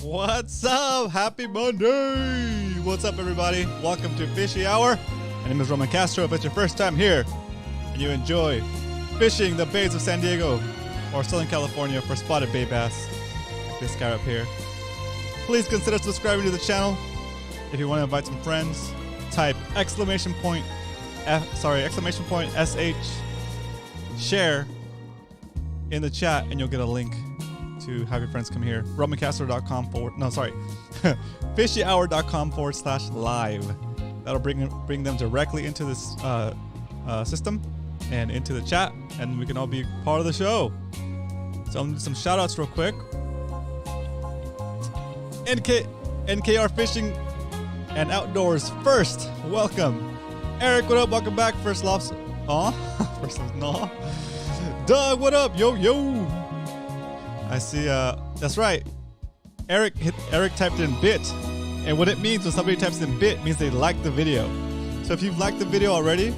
What's up? Happy Monday! What's up, everybody? Welcome to Fishy Hour. My name is Roman Castro. If it's your first time here and you enjoy fishing the bays of San Diego or Southern California for spotted bay bass, like this guy up here, please consider subscribing to the channel. If you want to invite some friends, type exclamation point SH share in the chat and you'll get a link to have your friends come here. RomanCastro.com fishyhour.com/live. That'll bring them directly into this system and into the chat, and we can all be part of the show. So I'm gonna do some shout outs real quick. NKR Fishing and Outdoors first. Welcome. Eric, what up? Welcome back. First lobster. First no. Doug, what up? Yo. I see, that's right. Eric typed in bit. And what it means when somebody types in bit means they like the video. So if you've liked the video already,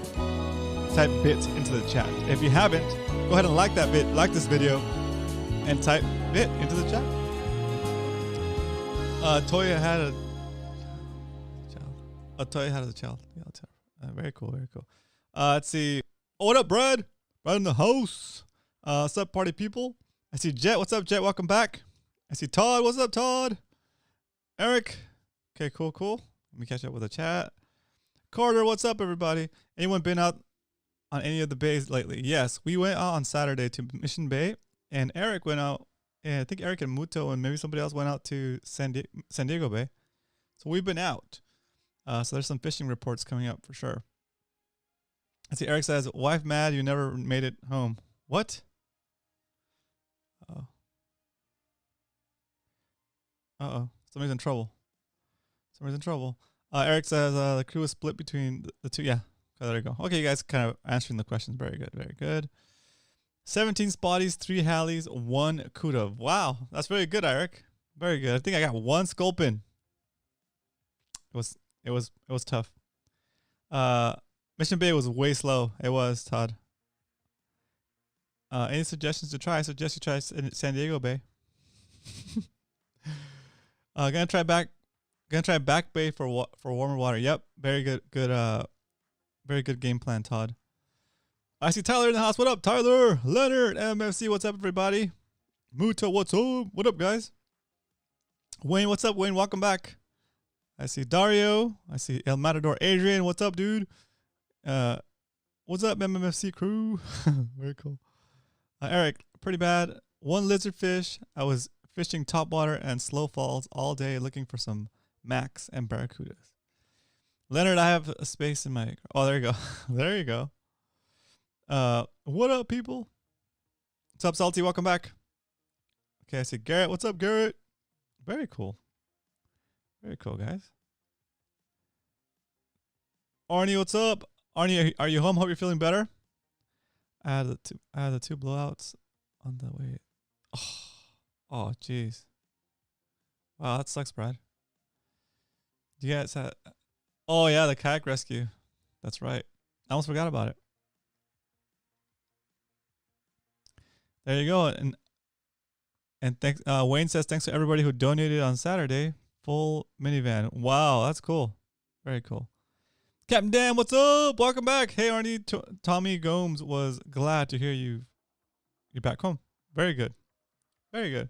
type bit into the chat. If you haven't, go ahead and like this video, and type bit into the chat. Toya had a child. Toya had a child. Yeah, very cool, very cool. Let's see. Oh, what up, Brad? Brad in the house. What's up, party people? I see Jet. What's up, Jet? Welcome back. I see Todd. What's up, Todd? Eric. Okay, cool. Let me catch up with the chat. Carter, what's up, everybody? Anyone been out on any of the bays lately? Yes, we went out on Saturday to Mission Bay, and Eric went out, and I think Eric and Muto and maybe somebody else went out to San Diego Bay. So we've been out. So there's some fishing reports coming up for sure. I see Eric says, wife mad you never made it home. What? Uh-oh. Somebody's in trouble. Eric says the crew is split between the two. Yeah. Okay, there you go. Okay, you guys kind of answering the questions. Very good. Very good. 17 spotties, 3 hallies, 1 kuda. Wow. That's very good, Eric. Very good. I think I got 1 sculpin. It was tough. Mission Bay was way slow. It was, Todd. Any suggestions to try? I suggest you try San Diego Bay. Gonna try Back Bay for warmer water. Yep, very good. Very good game plan, Todd. I see Tyler in the house. What up, Tyler? Leonard, MFC. What's up, everybody? Muta, what's up? What up, guys? Wayne, what's up, Wayne? Welcome back. I see Dario. I see El Matador. Adrian, what's up, dude? What's up, MMFC crew? Very cool. Eric, pretty bad. 1 lizard fish. I was fishing topwater and slow falls all day looking for some max and barracudas. Leonard, I have a space in my... Oh, there you go. There you go. What up, people? What's up, Salty? Welcome back. Okay, I see Garrett. What's up, Garrett? Very cool. Very cool, guys. Arnie, what's up? Arnie, are you home? Hope you're feeling better. I had the 2 blowouts on the way. Oh, jeez. Wow, that sucks, Brad. You guys had... Oh, yeah, the kayak rescue. That's right. I almost forgot about it. There you go. And thanks. Wayne says, thanks to everybody who donated on Saturday. Full minivan. Wow, that's cool. Very cool. Captain Dan, what's up? Welcome back. Hey, Arnie. Tommy Gomes was glad to hear you're back home. Very good. Very good.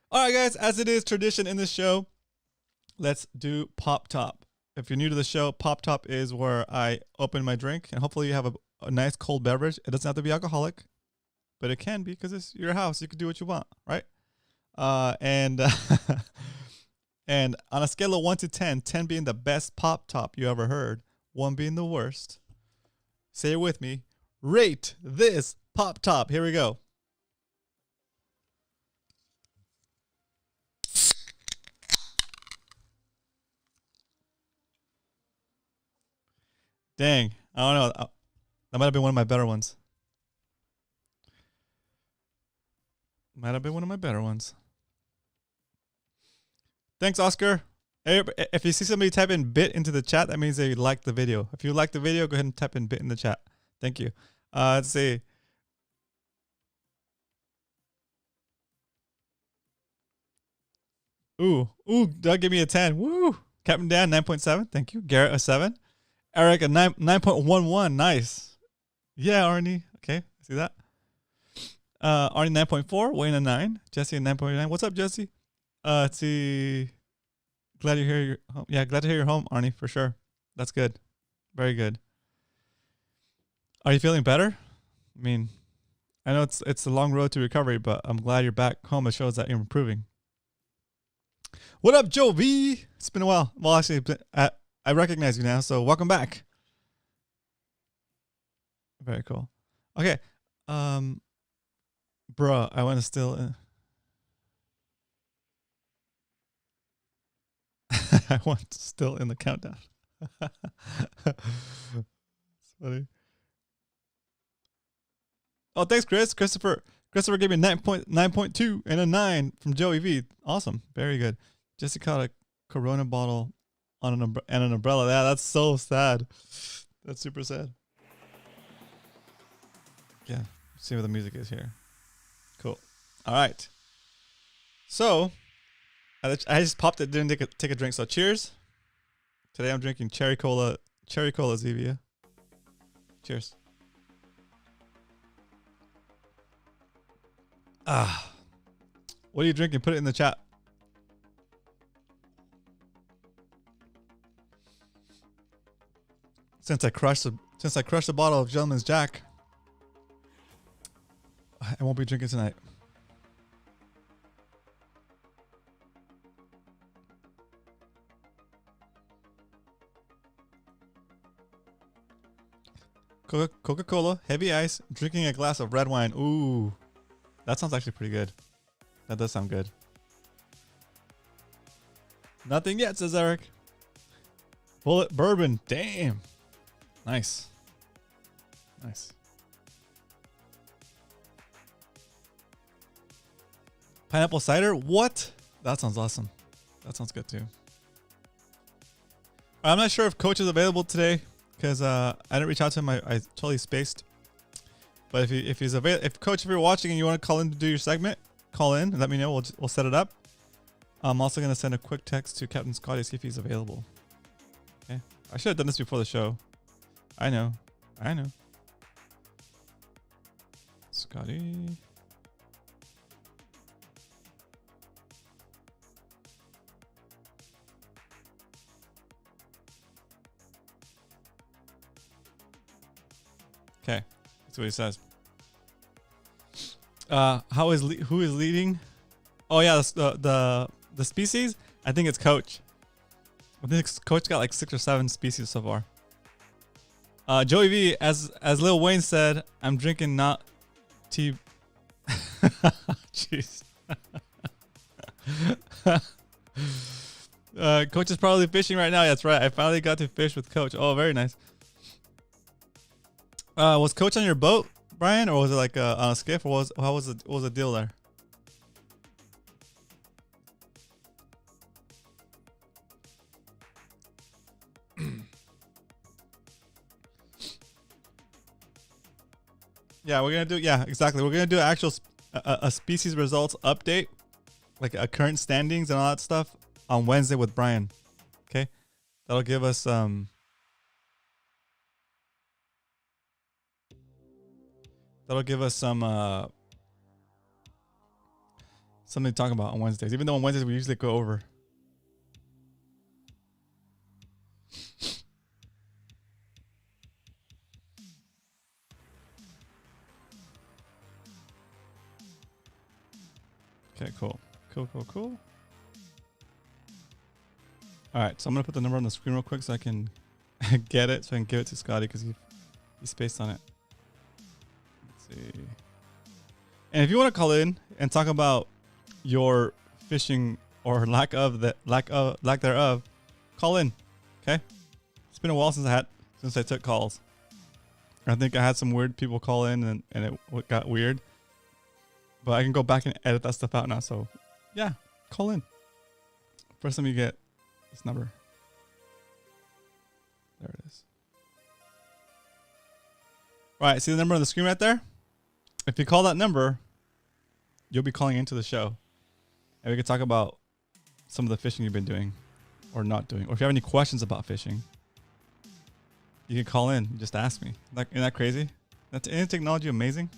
All right, guys, as it is tradition in this show, let's do Pop Top. If you're new to the show, Pop Top is where I open my drink, and hopefully you have a nice cold beverage. It doesn't have to be alcoholic, but it can be because it's your house. You can do what you want, right? And on a scale of 1 to 10, 10 being the best Pop Top you ever heard, 1 being the worst, say it with me, rate this Pop Top. Here we go. Dang, I don't know. That might have been one of my better ones. Thanks, Oscar. Hey, if you see somebody type in bit into the chat, that means they like the video. If you like the video, go ahead and type in bit in the chat. Thank you. Let's see. Ooh, Doug give me a 10. Woo. Captain Dan 9.7. Thank you. Garrett a 7. Eric a 9.11. Nice. Yeah, Arnie. Okay, see that. Arnie 9.4. Wayne a 9. Jesse a 9.9. What's up, Jesse? Let's see. Glad you're here. Yeah, glad to hear you're home, Arnie, for sure. That's good. Very good. Are you feeling better? I mean, I know it's a long road to recovery, but I'm glad you're back home. It shows that you're improving. What up, Joe V? It's been a while. Well, actually, I recognize you now, so welcome back. Very cool. Okay. Bruh, I want to still... I want still in the countdown. It's funny. Oh, thanks, Chris. Christopher gave me 9.2 and a 9 from Joey V. Awesome. Very good. Jesse caught a Corona bottle on an umbrella. Yeah, that's so sad. That's super sad. Yeah. Let's see what the music is here. Cool. All right. So, I just popped it, didn't take a drink. So, cheers. Today I'm drinking cherry cola Zevia. Cheers. What are you drinking? Put it in the chat. Since I crushed the bottle of Gentleman's Jack, I won't be drinking tonight. Coca-Cola, heavy ice, drinking a glass of red wine. Ooh, that sounds actually pretty good. That does sound good. Nothing yet, says Eric. Bullet bourbon. Damn. Nice. Nice. Pineapple cider? What? That sounds awesome. That sounds good too. I'm not sure if Coach is available today because I didn't reach out to him. I totally spaced. But if he's available, if Coach, if you're watching and you want to call in to do your segment, call in and let me know. We'll set it up. I'm also gonna send a quick text to Captain Scotty to see if he's available. Okay. I should have done this before the show. I know. Scotty. Okay, that's what he says. Who is leading? Oh yeah, the species. I think it's Coach. I think Coach got like 6 or 7 species so far. Joey V, as Lil Wayne said, I'm drinking not tea. Jeez. Coach is probably fishing right now. That's right. I finally got to fish with Coach. Oh, very nice. Was Coach on your boat, Brian, or was it like on a skiff, or what was the deal there? Yeah, we're gonna do. Yeah, exactly. We're gonna do actual a species results update, like a current standings and all that stuff on Wednesday with Brian. Okay, that'll give us something to talk about on Wednesdays. Even though on Wednesdays we usually go over. Okay, cool. Cool. All right, so I'm gonna put the number on the screen real quick so I can get it, so I can give it to Scotty because he spaced on it. Let's see. And if you want to call in and talk about your fishing or lack thereof, call in. Okay. It's been a while since I took calls. I think I had some weird people call in and it got weird. But I can go back and edit that stuff out now. So, yeah, call in. First time you get this number. There it is. All right, see the number on the screen right there? If you call that number, you'll be calling into the show. And we can talk about some of the fishing you've been doing or not doing, or if you have any questions about fishing, you can call in and just ask me. Like, isn't that crazy? Isn't technology amazing?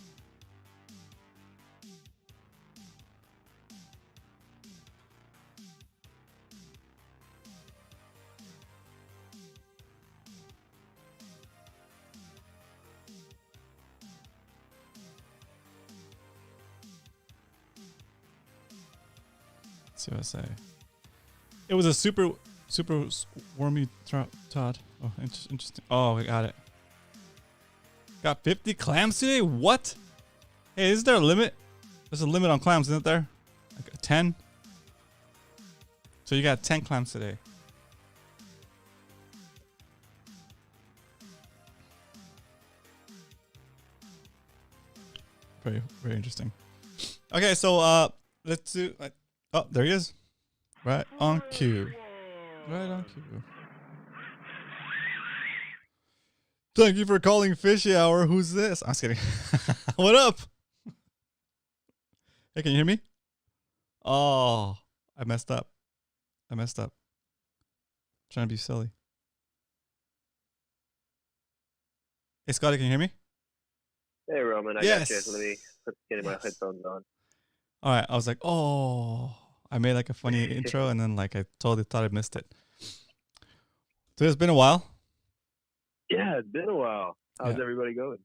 Let's see what I say. It was a super wormy trout, Todd. Oh, interesting. Oh, we got it. Got 50 clams today? What? Hey, is there a limit? There's a limit on clams, isn't there? Like 10? So you got 10 clams today. Very, very interesting. Okay, so let's do... oh, there he is. Right on cue. Right on cue. Thank you for calling Fishy Hour. Who's this? I'm just kidding. What up? Hey, can you hear me? Oh, I messed up. Trying to be silly. Hey, Scotty, can you hear me? Hey, Roman. I got you. Let me get my headphones on. All right. I was like, oh, I made like a funny intro, and then like I totally thought I missed it. So it's been a while. Yeah, it's been a while. How's everybody going?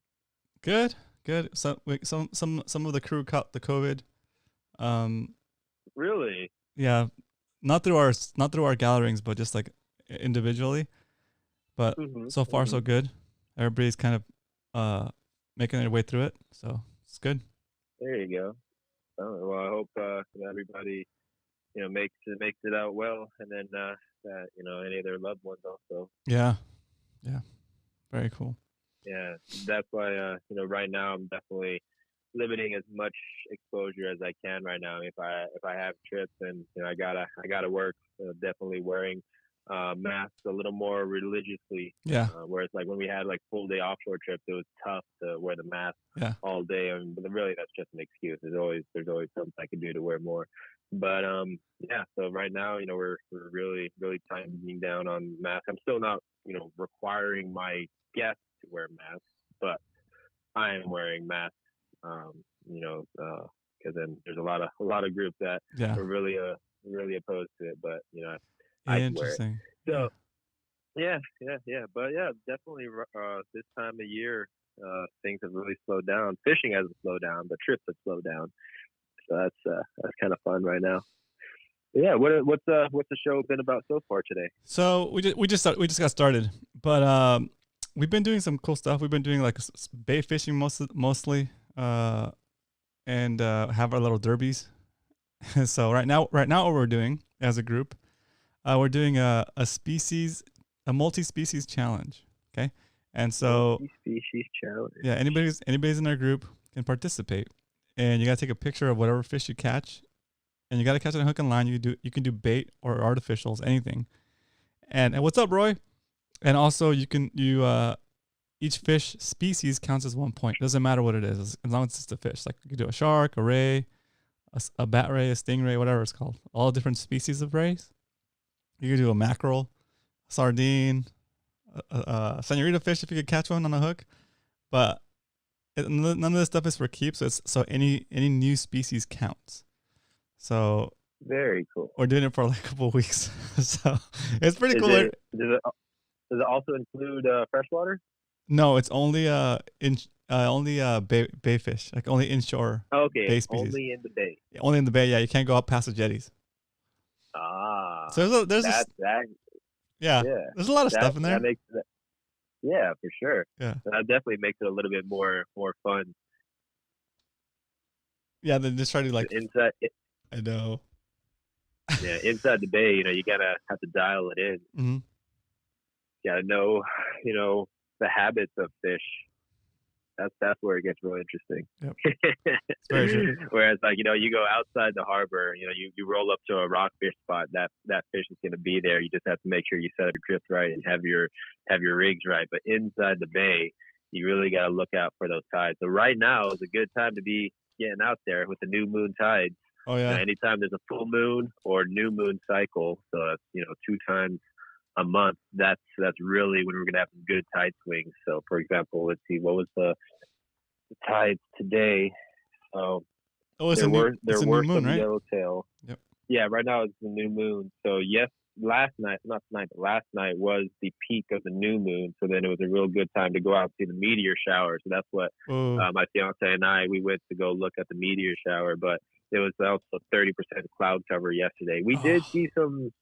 Good. Some of the crew caught the COVID. Really? Yeah, not through our gatherings, but just like individually. But so far so good. Everybody's kind of making their way through it, so it's good. There you go. Oh, well, I hope everybody makes it out well, and then that any of their loved ones also. Yeah. Very cool. Yeah, that's why right now I'm definitely limiting as much exposure as I can right now. If I have trips and I gotta work, definitely wearing masks a little more religiously. Yeah. Whereas like when we had like full day offshore trips, it was tough to wear the mask all day. But really that's just an excuse. There's always something I can do to wear more. But so right now, we're really, really tightening down on masks. I'm still not, requiring my guests to wear masks, but I am wearing masks. Because then there's a lot of groups that are really opposed to it. But I wear it. So yeah. But yeah, definitely this time of year, things have really slowed down. Fishing hasn't slowed down, but trips have slowed down. So that's kind of fun right now. Yeah, what's the show been about so far today? So we just got started, but we've been doing some cool stuff. We've been doing like bait fishing mostly, and have our little derbies. So right now, what we're doing as a group, we're doing a multi-species challenge. Okay, and so multi-species challenge. Yeah, anybody's in our group can participate, and you gotta take a picture of whatever fish you catch. And you got to catch it on hook and line. You can do bait or artificials, anything. And what's up, Roy? And also each fish species counts as 1 point. Doesn't matter what it is, as long as it's a fish. Like you can do a shark, a ray, a bat ray, a stingray, whatever it's called. All different species of rays. You can do a mackerel, a sardine, a senorita fish if you could catch one on a hook. But none of this stuff is for keeps. So any new species counts. So very cool. We're doing it for like a couple of weeks, so it's pretty cool. Does it also include freshwater? No, it's only bay fish, like only inshore. Okay, bay species. Only in the bay. Yeah, only in the bay. Yeah, you can't go up past the jetties. So there's a lot of stuff in there. Yeah, for sure. Yeah, that definitely makes it a little bit more fun. Yeah, then just try to like inside. I know. Yeah, inside the bay, you gotta have to dial it in. Mm-hmm. You gotta know, the habits of fish. That's where it gets really interesting. Yep. Very true. Whereas, like, you go outside the harbor, you roll up to a rockfish spot, that fish is gonna be there. You just have to make sure you set up your trips right and have your rigs right. But inside the bay, you really gotta look out for those tides. So right now is a good time to be getting out there with the new moon tides. Oh yeah. Anytime there's a full moon or new moon cycle, so that's 2 times a month. That's really when we're gonna have some good tide swings. So for example, let's see, what was the tides today? There were moon, some right? yellowtail. Yep. Yeah, right now it's the new moon. So yes, last night was the peak of the new moon. So then it was a real good time to go out and see the meteor shower. So that's what my fiance and we went to go look at the meteor shower. But it was also 30% cloud cover yesterday. We did see some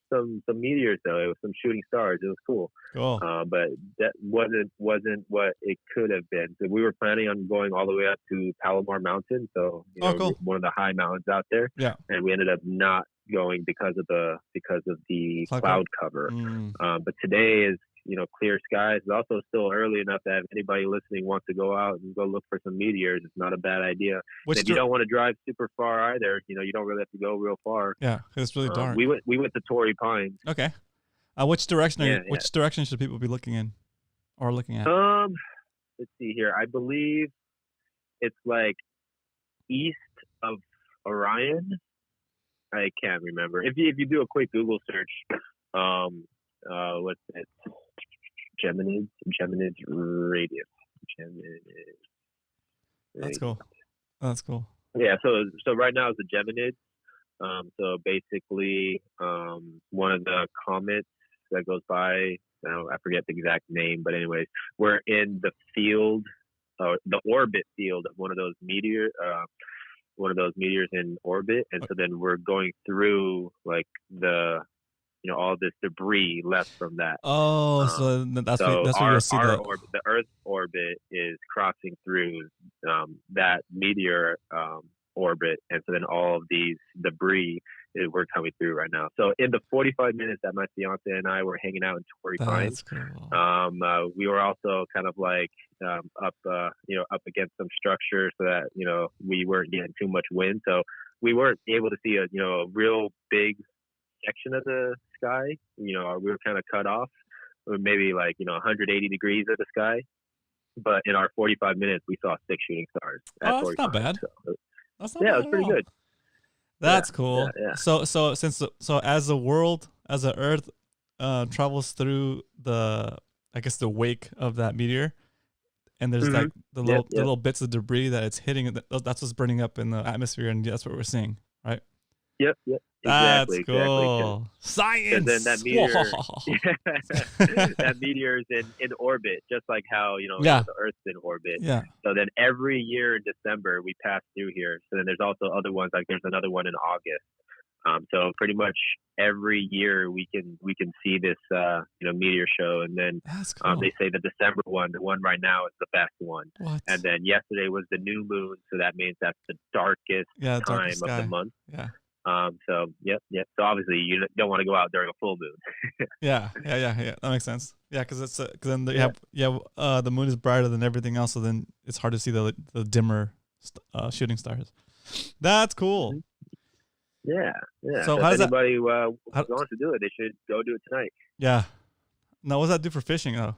meteors though. It was some shooting stars. It was cool. Cool. But that wasn't what it could have been. So we were planning on going all the way up to Palomar Mountain. So cool. One of the high mountains out there. Yeah. And we ended up not going because of the cloud cover. But today is clear skies. It's also still early enough that if anybody listening wants to go out and go look for some meteors, it's not a bad idea. If you don't want to drive super far either, you don't really have to go real far. Yeah, it's really dark. We went to Torrey Pines. Okay. Which direction? Which direction should people be looking in or looking at? Let's see here. I believe it's like east of Orion. I can't remember. If you do a quick Google search, what's it? Geminids radius. That's cool. That's cool. Yeah. So right now it's the Geminids. So basically, one of the comets that goes by. I forget the exact name, but anyways, we're in the field, the orbit field of one of those meteors in orbit, and so then we're going through like the all this debris left from that. So that's where you'll see that. The Earth's orbit is crossing through that meteor orbit, and so then all of these debris we're coming through right now. So in the 45 minutes that my fiance and I were hanging out in Torrey Pines, cool. We were also kind of like up against some structure so that we weren't getting too much wind, so we weren't able to see a real big section of the sky. We were kind of cut off, maybe like 180 degrees of the sky. But in our 45 minutes, we saw 6 shooting stars. That's not bad. So, that's not bad. It was pretty good. That's cool. Yeah. So as the Earth travels through the wake of that meteor, and there's like the little bits of debris that it's hitting, that's what's burning up in the atmosphere, and that's what we're seeing, right? Yep. That's cool. Science. And then that meteor's in orbit, just like how the Earth's in orbit. Yeah. So then every year in December we pass through here. So then there's also other ones, like there's another one in August. So pretty much every year we can see this meteor show, and then cool. They say the December one, the one right now, is the best one. What? And then yesterday was the new moon, so that means that's the darkest time of the month. Yeah. So yep. So obviously you don't want to go out during a full moon. Yeah. That makes sense. Yeah, because then the moon is brighter than everything else, so then it's hard to see the dimmer shooting stars. That's cool. Yeah. So if anybody wants to do it, they should go do it tonight. Yeah. Now, what does that do for fishing? So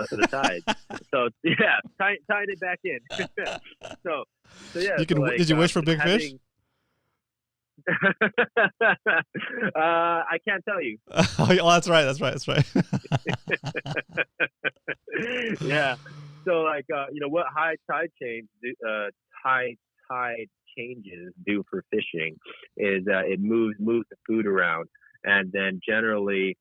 the tide. So yeah, tied it back in. so yeah. Did you wish for big fish? I can't tell you. Oh, that's right. Yeah. So like what high tide changes do for fishing is it moves the food around, and then generally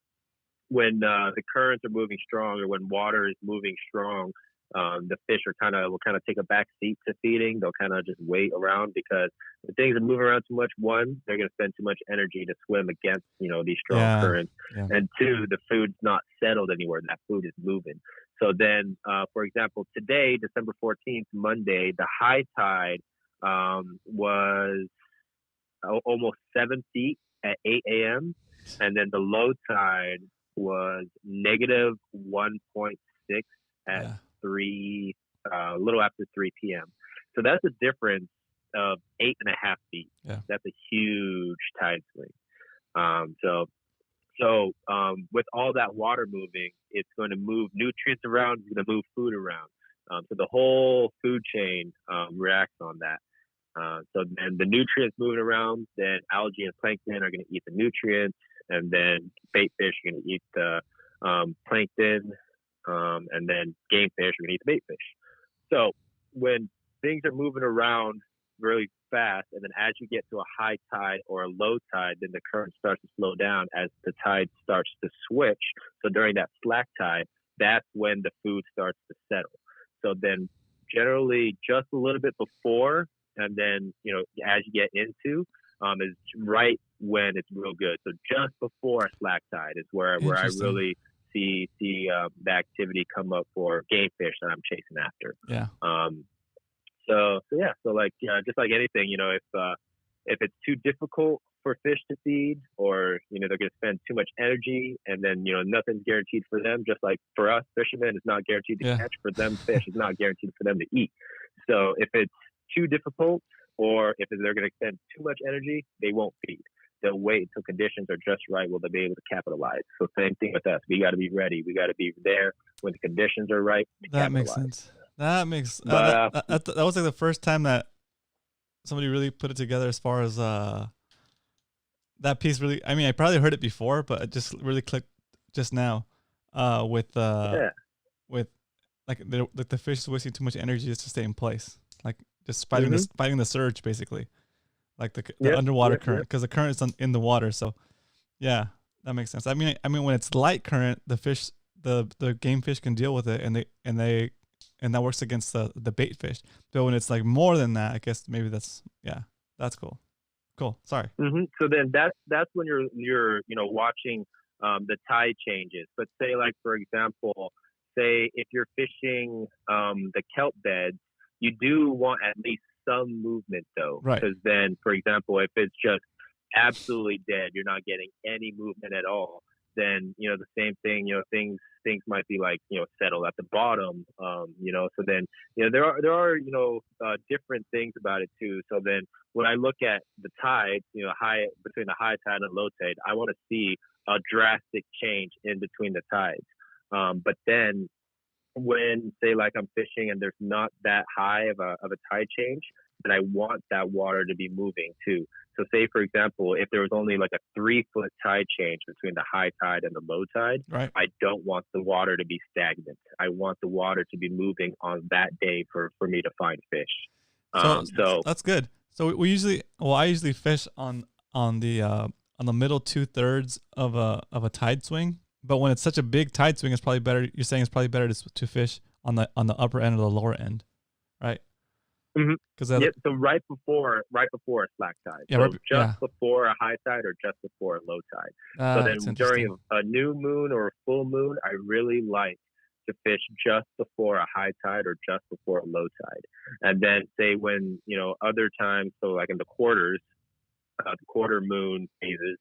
when the currents are moving strong, or when water is moving strong, the fish will kind of take a back seat to feeding. They'll kind of just wait around, because if things are moving around too much, one, they're going to spend too much energy to swim against these strong currents, and two, the food's not settled anywhere. That food is moving. So then, for example, today, December 14th, Monday, the high tide was almost 7 feet at 8 a.m. and then the low tide was negative 1.6 at a little after 3 p.m. So that's a difference of 8.5 feet. Yeah. That's a huge tide swing. So with all that water moving, it's going to move nutrients around. It's going to move food around. So the whole food chain reacts on that. So then the nutrients moving around, then algae and plankton are going to eat the nutrients, and then bait fish are going to eat the plankton, and then game fish are going to eat the bait fish. So when things are moving around really fast, and then as you get to a high tide or a low tide, then the current starts to slow down as the tide starts to switch. So during that slack tide, that's when the food starts to settle. So then generally just a little bit before, and then, as you get into, is right when it's real good. So just before a slack tide is where I really see the activity come up for game fish that I'm chasing after. Yeah. So like, just like anything, if it's too difficult for fish to feed, or, they're going to spend too much energy, and then, nothing's guaranteed for them, just like for us fishermen, it's not guaranteed to catch. For them, fish is not guaranteed for them to eat. So if it's too difficult, or if they're going to spend too much energy, they won't feed. They'll wait until conditions are just right. Will they be able to capitalize? So same thing with us. We got to be ready. We got to be there when the conditions are right. That makes sense. That makes that was like the first time that somebody really put it together as far as that piece. Really, I mean, I probably heard it before, but it just really clicked just now with like the fish is wasting too much energy just to stay in place, like just fighting the surge, basically, like the underwater current, because the current is in the water. So yeah, that makes sense. I mean when it's light current, the fish, the game fish can deal with it, and that works against the bait fish. But when it's like more than that, I guess maybe that's cool. Sorry. Mm-hmm. So then that's when you're watching the tide changes. But say, like, for example, if you're fishing the kelp beds, you do want at least some movement, though. Right. Because then, for example, if it's just absolutely dead, you're not getting any movement at all, then, the same thing, things might be like, settle at the bottom, so then, there are different things about it too. So then when I look at the tides, between the high tide and low tide, I want to see a drastic change in between the tides. But then when, say, like, I'm fishing and there's not that high of a tide change, then I want that water to be moving too. So say, for example, if there was only like a 3-foot tide change between the high tide and the low tide, right, I don't want the water to be stagnant. I want the water to be moving on that day for me to find fish. So that's good. So I usually fish on the middle 2/3 of a tide swing. But when it's such a big tide swing, it's probably better. You're saying it's probably better to fish on the upper end or the lower end, right? Mm-hmm. So right before a slack tide. Yeah, so just before a high tide or just before a low tide. So then during a new moon or a full moon, I really like to fish just before a high tide or just before a low tide. And then say when, other times, so like in the quarters, the quarter moon phases,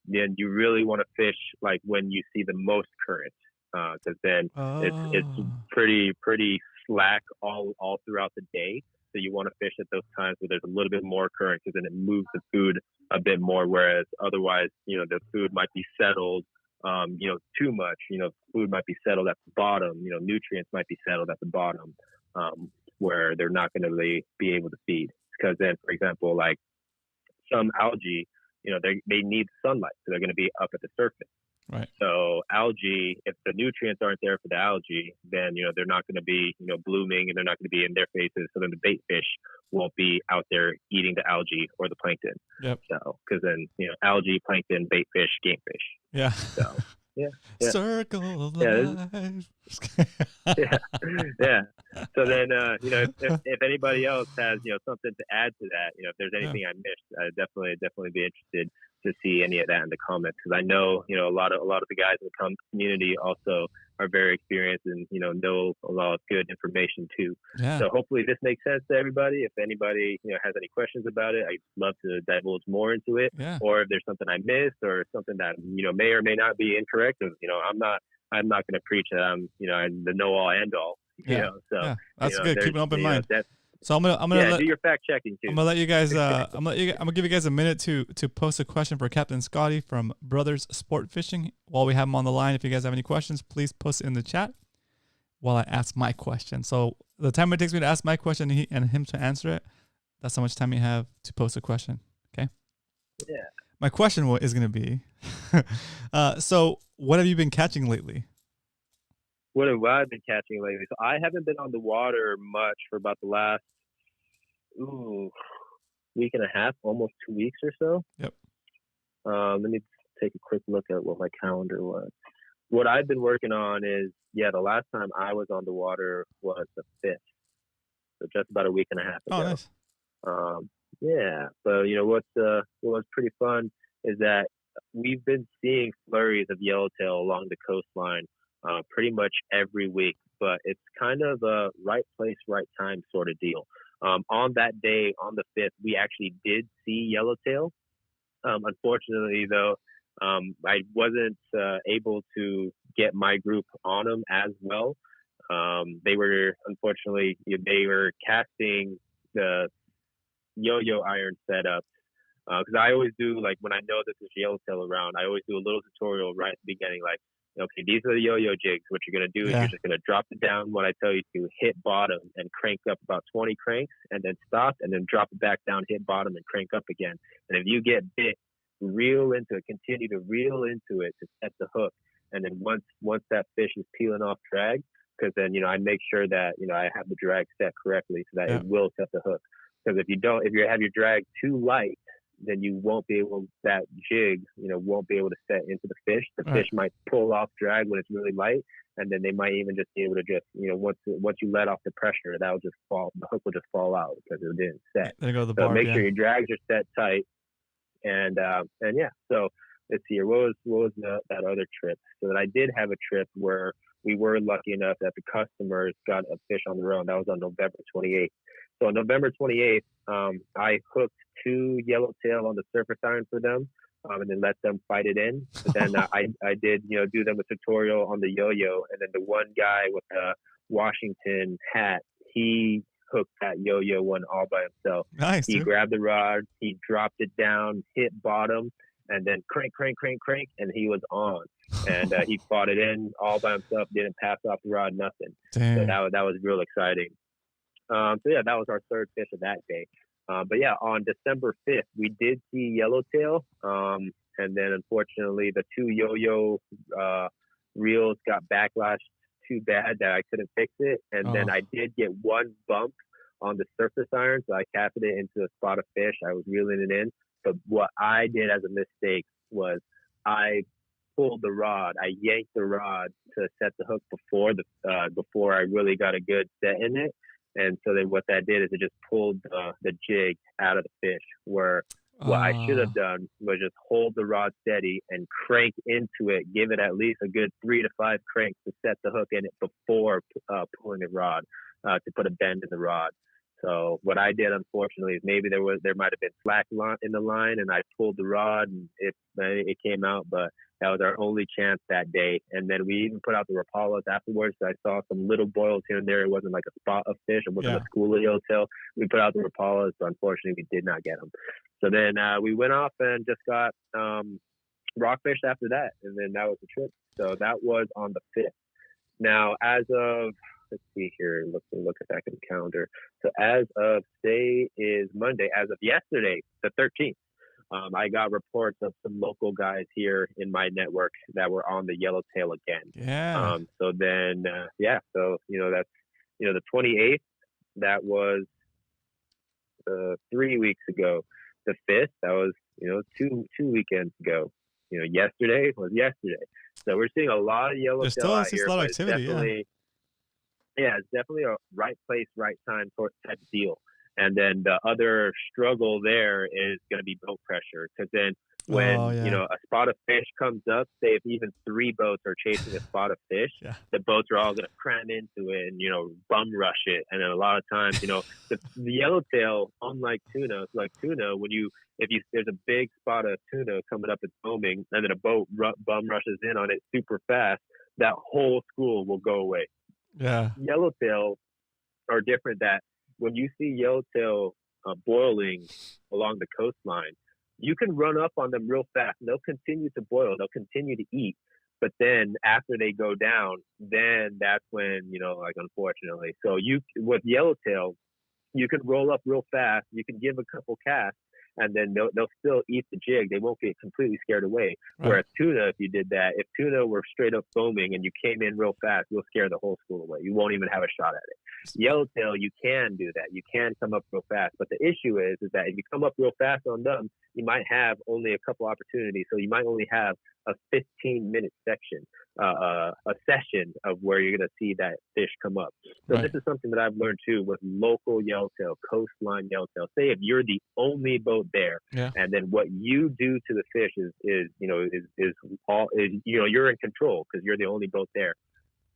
then you really want to fish like when you see the most current, because then it's pretty slack all throughout the day. So you want to fish at those times where there's a little bit more current, because then it moves the food a bit more. Whereas otherwise, the food might be settled, too much. Food might be settled at the bottom. Nutrients might be settled at the bottom, where they're not going to be able to feed. Because then, for example, like some algae, they need sunlight, so they're going to be up at the surface. Right. So algae, if the nutrients aren't there for the algae, then they're not going to be blooming, and they're not going to be in their faces. So then the bait fish won't be out there eating the algae or the plankton. Yep. So because then algae, plankton, bait fish, game fish. Yeah. So yeah. Circle of life. Yeah. So then if anybody else has something to add to that, if there's anything I missed, I'd definitely be interested to see any of that in the comments, because I know a lot of the guys in the community also are very experienced and know a lot of good information too. Yeah. So hopefully this makes sense to everybody. If anybody has any questions about it, I'd love to divulge more into it. Yeah. Or if there's something I missed or something that may or may not be incorrect, I'm not going to preach that I'm the know all end all. So that's good. Keep an open mind. So I'm gonna do your fact checking too. I'm gonna let you guys. I'm gonna give you guys a minute to post a question for Captain Scotty from Brothers Sport Fishing. While we have him on the line, if you guys have any questions, please post it in the chat while I ask my question. So the time it takes me to ask my question and him to answer it, That's how much time you have to post a question. Okay. Yeah. My question is going to be, so what have you been catching lately? What have I been catching lately? So I haven't been on the water much for about the last week and a half, almost 2 weeks or so. Yep. Let me take a quick look at what my calendar was. What I've been working on is, the last time I was on the water was the 5th. So just about a week and a half ago. Oh, nice. So, what's pretty fun is that we've been seeing flurries of yellowtail along the coastline pretty much every week, but it's kind of a right place, right time sort of deal. On that day, on the 5th, we actually did see yellowtail. Unfortunately, though, I wasn't able to get my group on them as well. They were casting the yo-yo iron setup. Because I always do, like, when I know that there's yellowtail around, I always do a little tutorial right at the beginning, like, okay, these are the yo-yo jigs. What you're going to do is you're just going to drop it down when I tell you to, hit bottom and crank up about 20 cranks, and then stop, and then drop it back down, hit bottom, and crank up again. And if you get bit, reel into it, continue to reel into it to set the hook. And then once that fish is peeling off drag, because then, I make sure that, I have the drag set correctly so that it will set the hook. Because if you have your drag too light, then you won't be able, that jig, won't be able to set into the fish. The fish might pull off drag when it's really light, and then they might even just be able to just, once you let off the pressure, that'll just fall, the hook will just fall out because it didn't set. There go the so barb, make sure your drags are set tight. And so let's see here. What was that other trip? So that I did have a trip where we were lucky enough that the customers got a fish on their own. That was on November 28th. So on November 28th, I hooked 2 yellowtail on the surface iron for them, and then let them fight it in. But then I did, do them a tutorial on the yo-yo, and then the one guy with the Washington hat, he hooked that yo-yo one all by himself. Nice. He grabbed the rod, he dropped it down, hit bottom, and then crank, and he was on. And he fought it in all by himself, didn't pass off the rod, nothing. Damn. So that was real exciting. That was our third fish of that day. But on December 5th, we did see yellowtail. And then unfortunately, the 2 yo-yo reels got backlashed too bad that I couldn't fix it. And then I did get one bump on the surface iron, so I casted it into a spot of fish. I was reeling it in. But what I did as a mistake was I pulled the rod. I yanked the rod to set the hook before I really got a good set in it. And so then what that did is it just pulled the jig out of the fish, where what I should have done was just hold the rod steady and crank into it, give it at least a good 3 to 5 cranks to set the hook in it before pulling the rod to put a bend in the rod. So what I did, unfortunately, is maybe there might have been slack in the line, and I pulled the rod and it came out, but that was our only chance that day. And then we even put out the rapalas afterwards. So I saw some little boils here and there. It wasn't like a spot of fish. It wasn't a school of yellowtail. We put out the rapalas, but unfortunately we did not get them. So then we went off and just got rockfish after that. And then that was the trip. So that was on the 5th. Now, as of, let's see here, look at that calendar. So as of today is Monday. As of yesterday, the 13th. I got reports of some local guys here in my network that were on the yellowtail again. Yeah. So then, so, that's, the 28th, that was 3 weeks ago. The 5th, that was, two weekends ago. Yesterday was yesterday. So we're seeing a lot of yellowtail out here. A lot of activity, it's definitely a right place, right time type deal. And then the other struggle there is going to be boat pressure, because then when a spot of fish comes up, say if even 3 boats are chasing a spot of fish, the boats are all going to cram into it and bum rush it. And then a lot of times, the yellowtail, unlike tuna, if there's a big spot of tuna coming up and foaming, and then a boat bum rushes in on it super fast, that whole school will go away. Yeah, yellowtail are different. That when you see yellowtail boiling along the coastline, you can run up on them real fast. They'll continue to boil. They'll continue to eat. But then after they go down, then that's when, unfortunately. So with yellowtail, you can roll up real fast. You can give a couple casts, and then they'll still eat the jig. They won't get completely scared away. Right. Whereas tuna, if you did that, if tuna were straight up foaming and you came in real fast, you'll scare the whole school away. You won't even have a shot at it. Yellowtail, you can do that. You can come up real fast. But the issue is that if you come up real fast on them, you might have only a couple opportunities. So you might only have a 15-minute section, a session of where you're going to see that fish come up. So This is something that I've learned too with local yellowtail, coastline yellowtail. Say if you're the only boat there, and then what you do to the fish is you're in control because you're the only boat there.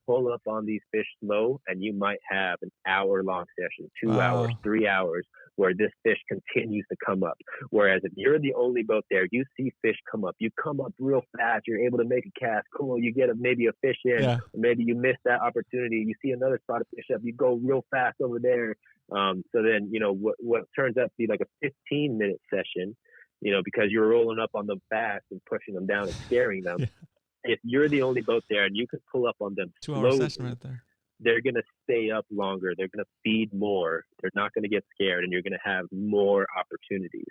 Pull up on these fish slow, and you might have an hour-long session, 2 hours, 3 hours, where this fish continues to come up. Whereas if you're the only boat there, you see fish come up. You come up real fast. You're able to make a cast. Cool. You get maybe a fish in. Or maybe you miss that opportunity. You see another spot of fish up. You go real fast over there. So then, what turns out to be like a 15-minute session, because you're rolling up on them fast and pushing them down and scaring them. If you're the only boat there and you can pull up on them 2 hour session right there, they're going to stay up longer. They're going to feed more. They're not going to get scared, and you're going to have more opportunities.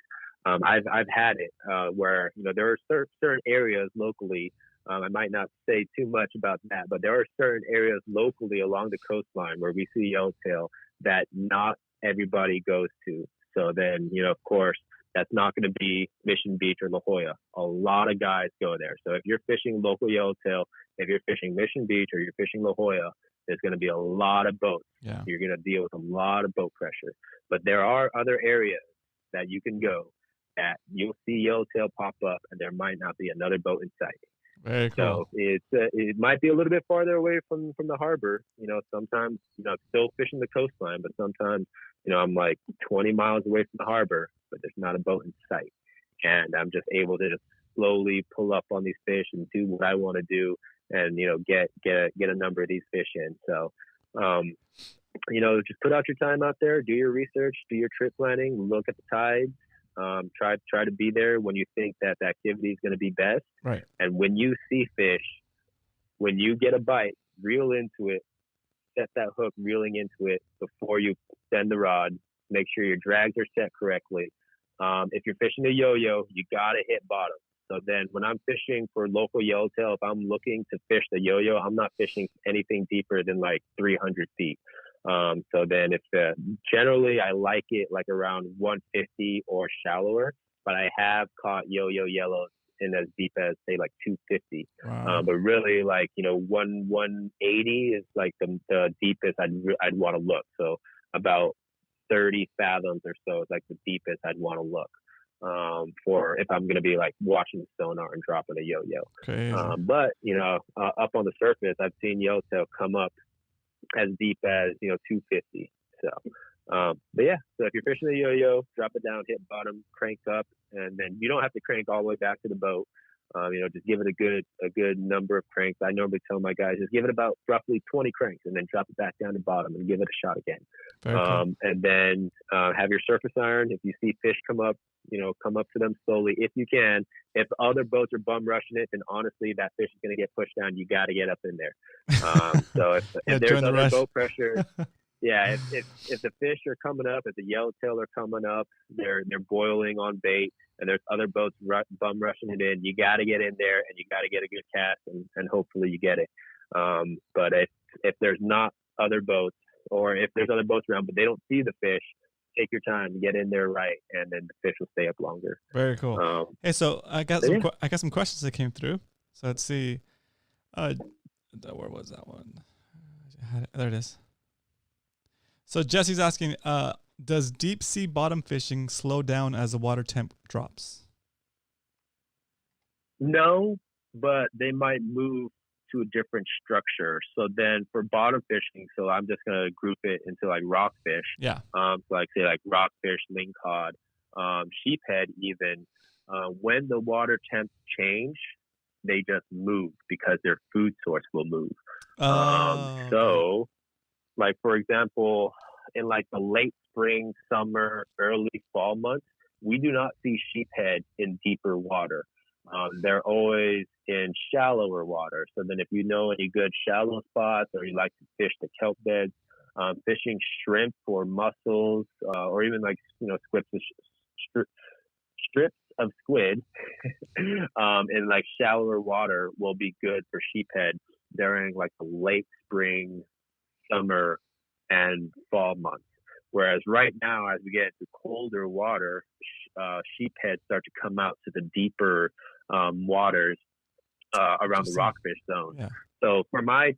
I've had it where, there are certain areas locally. I might not say too much about that, but there are certain areas locally along the coastline where we see yellowtail that not everybody goes to. So then, of course, that's not going to be Mission Beach or La Jolla. A lot of guys go there. So if you're fishing local yellowtail, if you're fishing Mission Beach or you're fishing La Jolla, there's going to be a lot of boats. Yeah. You're going to deal with a lot of boat pressure. But there are other areas that you can go that you'll see yellowtail pop up, and there might not be another boat in sight. Very cool. So it might be a little bit farther away from the harbor. Sometimes I'm still fishing the coastline, but sometimes I'm like 20 miles away from the harbor, but there's not a boat in sight, and I'm just able to just slowly pull up on these fish and do what I want to do, and get a number of these fish in. So just put out your time out there, do your research, do your trip planning, look at the tides. Try to be there when you think that the activity is going to be best. Right. And when you see fish, when you get a bite, reel into it, set that hook reeling into it before you send the rod. Make sure your drags are set correctly. If you're fishing a yo-yo, you got to hit bottom. So then when I'm fishing for local yellowtail, if I'm looking to fish the yo-yo, I'm not fishing anything deeper than like 300 feet. So then generally I like it like around 150 or shallower, but I have caught yo-yo yellows in as deep as say like 250. Wow. But really like, 180 is like the deepest I'd want to look. So about 30 fathoms or so is like the deepest I'd want to look. For if I'm going to be like watching the sonar and dropping a yo-yo. But, up on the surface, I've seen yellowtail come up as deep as 250. So but yeah, so if you're fishing a yo-yo, drop it down, hit bottom, crank up, and then you don't have to crank all the way back to the boat. Just give it a good number of cranks. I normally tell my guys just give it about roughly 20 cranks and then drop it back down to bottom and give it a shot again. Cool. And then have your surface iron. If you see fish come up to them slowly if you can. If other boats are bum rushing it, then honestly that fish is going to get pushed down. You got to get up in there. So if there's other boat pressure, yeah, if the fish are coming up, if the yellowtail are coming up, they're boiling on bait, and there's other boats bum rushing it in, you got to get in there and you got to get a good cast, and hopefully you get it. But if there's not other boats, or if there's other boats around but they don't see the fish, take your time, get in there right, and then the fish will stay up longer. Very cool. Hey, so I got some questions that came through. So let's see. Where was that one? There it is. So Jesse's asking, does deep sea bottom fishing slow down as the water temp drops? No, but they might move to a different structure. So then for bottom fishing, so I'm just going to group it into like rockfish. Yeah. So like say like rockfish, lingcod, sheephead even. When the water temps change, they just move because their food source will move. So like, for example, in like the late spring, summer, early fall months, we do not see sheephead in deeper water. They're always in shallower water. So then if you know any good shallow spots or you like to fish the kelp beds, fishing shrimp or mussels, or even like strips of squid in like shallower water will be good for sheephead during like the late spring, summer, and fall months. Whereas right now, as we get into colder water, sheephead start to come out to the deeper waters around the rockfish zone. Yeah. So for my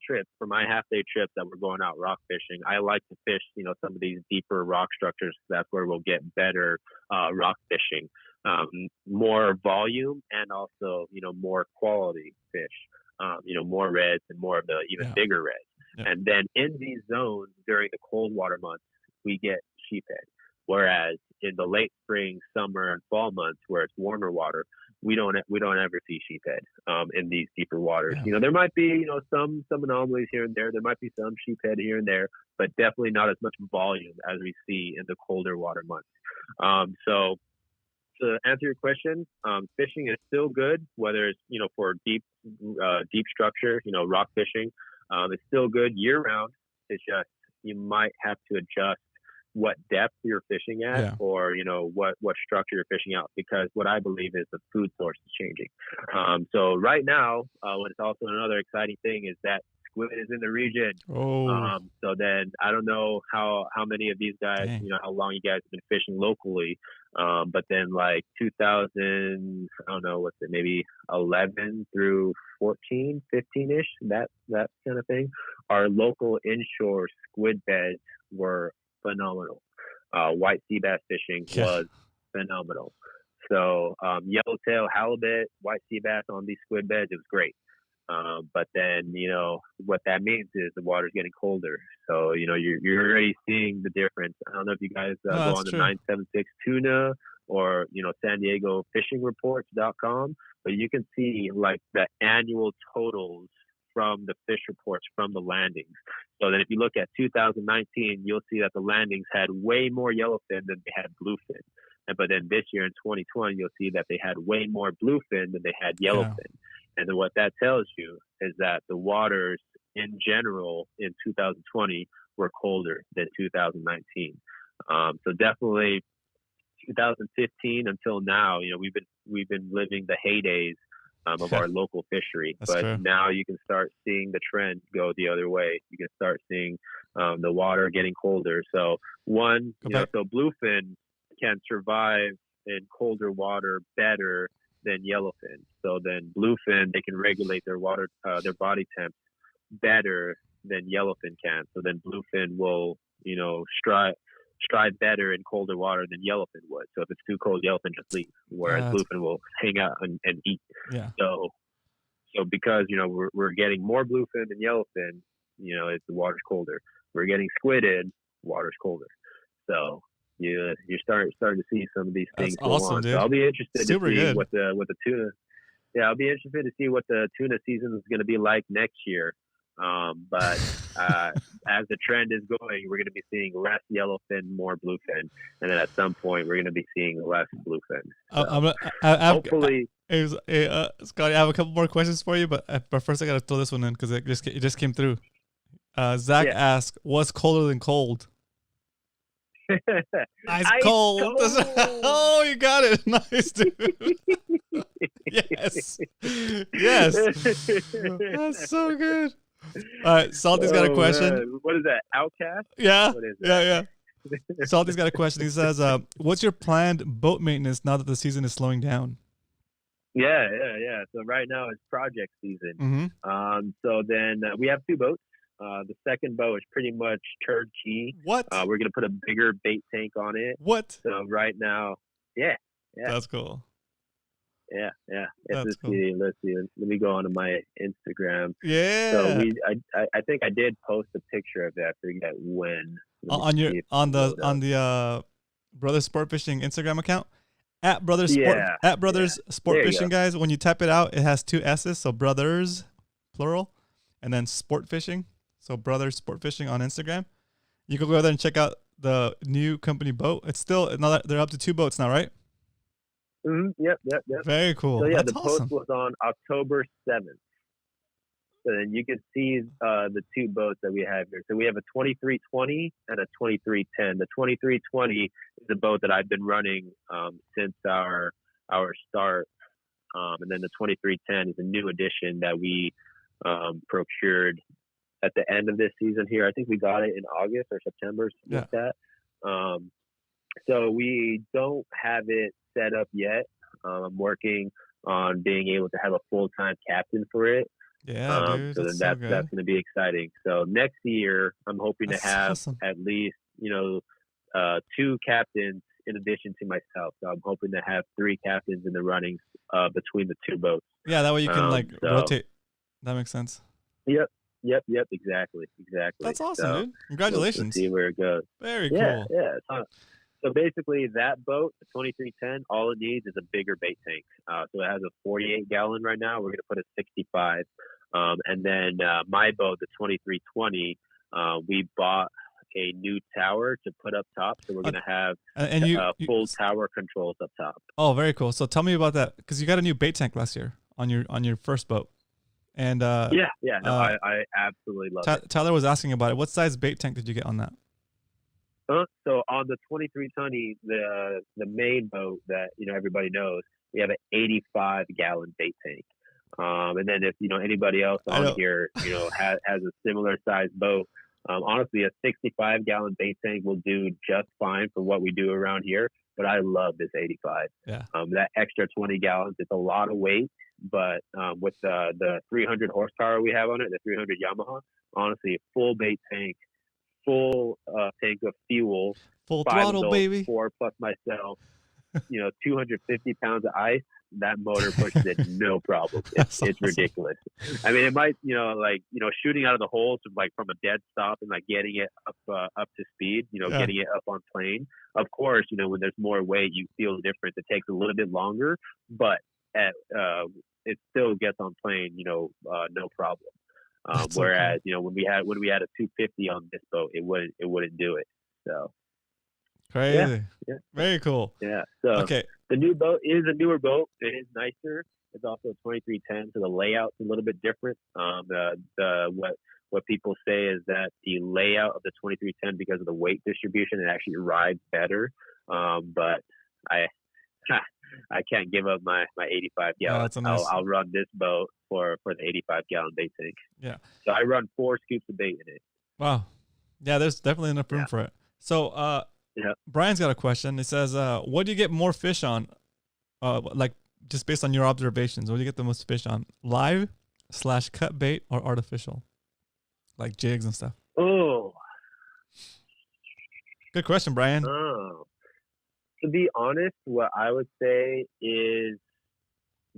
half-day trips that we're going out rock fishing, I like to fish, some of these deeper rock structures. That's where we'll get better rock fishing, more volume, and also, more quality fish, more reds and more of the even bigger reds. Yeah. And then in these zones during the cold water months, we get sheephead. Whereas in the late spring, summer, and fall months, where it's warmer water, we don't ever see sheephead in these deeper waters. Yeah. There might be some anomalies here and there. There might be some sheephead here and there, but definitely not as much volume as we see in the colder water months. So to answer your question, fishing is still good, whether it's for deep structure, rock fishing. It's still good year round. It's just you might have to adjust what depth you're fishing at, or what structure you're fishing out, because what I believe is the food source is changing. So right now, what is also another exciting thing is that squid is in the region. So then I don't know how many of these guys, how long you guys have been fishing locally, but then like 2000, I don't know, what's it, maybe 11 through 14, 15-ish, that kind of thing. Our local inshore squid beds were phenomenal. White sea bass fishing was phenomenal. So yellowtail, halibut, white sea bass on these squid beds, it was great. But then, what that means is the water's getting colder. So, you're already seeing the difference. I don't know if you guys go on the 976 tuna or, San Diego fishing reports.com, but you can see like the annual totals from the fish reports from the landings. So then if you look at 2019, you'll see that the landings had way more yellowfin than they had bluefin. But then this year in 2020, you'll see that they had way more bluefin than they had yellowfin. And then what that tells you is that the waters in general in 2020 were colder than 2019. So definitely 2015 until now, we've been living the heydays of our local fishery. But true. Now you can start seeing the trend go the other way. You can start seeing the water getting colder. So so bluefin can survive in colder water better than yellowfin. So then bluefin, they can regulate their water, their body temp better than yellowfin can. So then bluefin will, strive better in colder water than yellowfin would. So if it's too cold, yellowfin just leaves, whereas bluefin will hang out and eat. Yeah. So because we're getting more bluefin than yellowfin, the water's colder. We're getting squid in, water's colder. So you're starting to see some of these things go on. Dude. So I'll be interested to see what the tuna. Yeah, I'll be interested to see what the tuna season is going to be like next year. But as the trend is going, we're going to be seeing less yellowfin, more bluefin, and then at some point we're going to be seeing less bluefin. So hopefully, Scotty, I have a couple more questions for you, but first I got to throw this one in because it just came through. Zach asked, "What's colder than cold?" Ice cold. Oh, you got it. Nice, dude. Yes. That's so good. All right, Salty's got a question. Man. What is that? Outcast? Yeah. Yeah. Salty's got a question. He says, "What's your planned boat maintenance now that the season is slowing down?" Yeah. So right now it's project season. Mm-hmm. So then we have two boats. The second boat is pretty much turnkey. What? We're gonna put a bigger bait tank on it. What? So right now, yeah. That's cool. Yeah. Let's see. Let me go onto my Instagram. Yeah. So I think I did post a picture of that. I forget when. On the Brothers Sport Fishing Instagram account at Brothers Sport Fishing, guys. When you type it out, it has two S's. So Brothers, plural, and then Sport Fishing. So Brothers Sport Fishing on Instagram. You can go there and check out the new company boat. It's still they're up to 2 boats now, right? Mm-hmm. Yep. Very cool. So That's the awesome. post was on October 7th. So then you can see the two boats that we have here. So we have a 2320 and a 2310. The 2320 is the boat that I've been running since our start. And then the 2310 is a new addition that we procured at the end of this season here. I think we got it in August or September, something like that. So we don't have it set up yet. I'm working on being able to have a full-time captain for it. Yeah, dude. So then that's going to be exciting. So next year, I'm hoping to have at least, 2 captains in addition to myself. So I'm hoping to have 3 captains in the runnings between the 2 boats. Yeah, that way you can rotate. That makes sense. Yep. Exactly. That's awesome, dude. Congratulations. We'll see where it goes. Very cool. Yeah. So basically, that boat, the 2310, all it needs is a bigger bait tank. So it has a 48 gallon right now. We're going to put a 65. And then my boat, the 2320, we bought a new tower to put up top. So we're going to have full tower controls up top. Oh, very cool. So tell me about that, because you got a new bait tank last year on your first boat. And I absolutely love it. Tyler was asking about it. What size bait tank did you get on that? So on the 2320, the main boat that everybody knows, we have an 85 gallon bait tank. And then if anybody else on here has a similar size boat, honestly a 65 gallon bait tank will do just fine for what we do around here. But I love this 85. Yeah. That extra 20 gallons, it's a lot of weight, but with the 300 horsepower we have on it, the 300 Yamaha, honestly, a full bait tank, full tank of fuel, full throttle, adults, baby, 4 plus myself, 250 pounds of ice. That motor pushes it no problem. It's ridiculous. I mean, it might, shooting out of the holes from a dead stop and getting it up to speed, getting it up on plane. Of course, when there's more weight, you feel the difference. It takes a little bit longer, but it still gets on plane, no problem. Whereas, when we had a 250 on this boat, it wouldn't do it. So crazy. Yeah. Very cool. Yeah. So the new boat is a newer boat. It is nicer. It's also a 2310, so the layout's a little bit different. What people say is that the layout of the 2310, because of the weight distribution, it actually rides better. But I can't give up my 85 gallon. I'll run this boat for the 85 gallon bait tank. Yeah. So I run 4 scoops of bait in it. Wow. Yeah, there's definitely enough room for it. So Brian's got a question. It says, what do you get more fish on? Just based on your observations, what do you get the most fish on? Live / cut bait or artificial? Like jigs and stuff. Oh. Good question, Brian. Oh. To be honest, what I would say is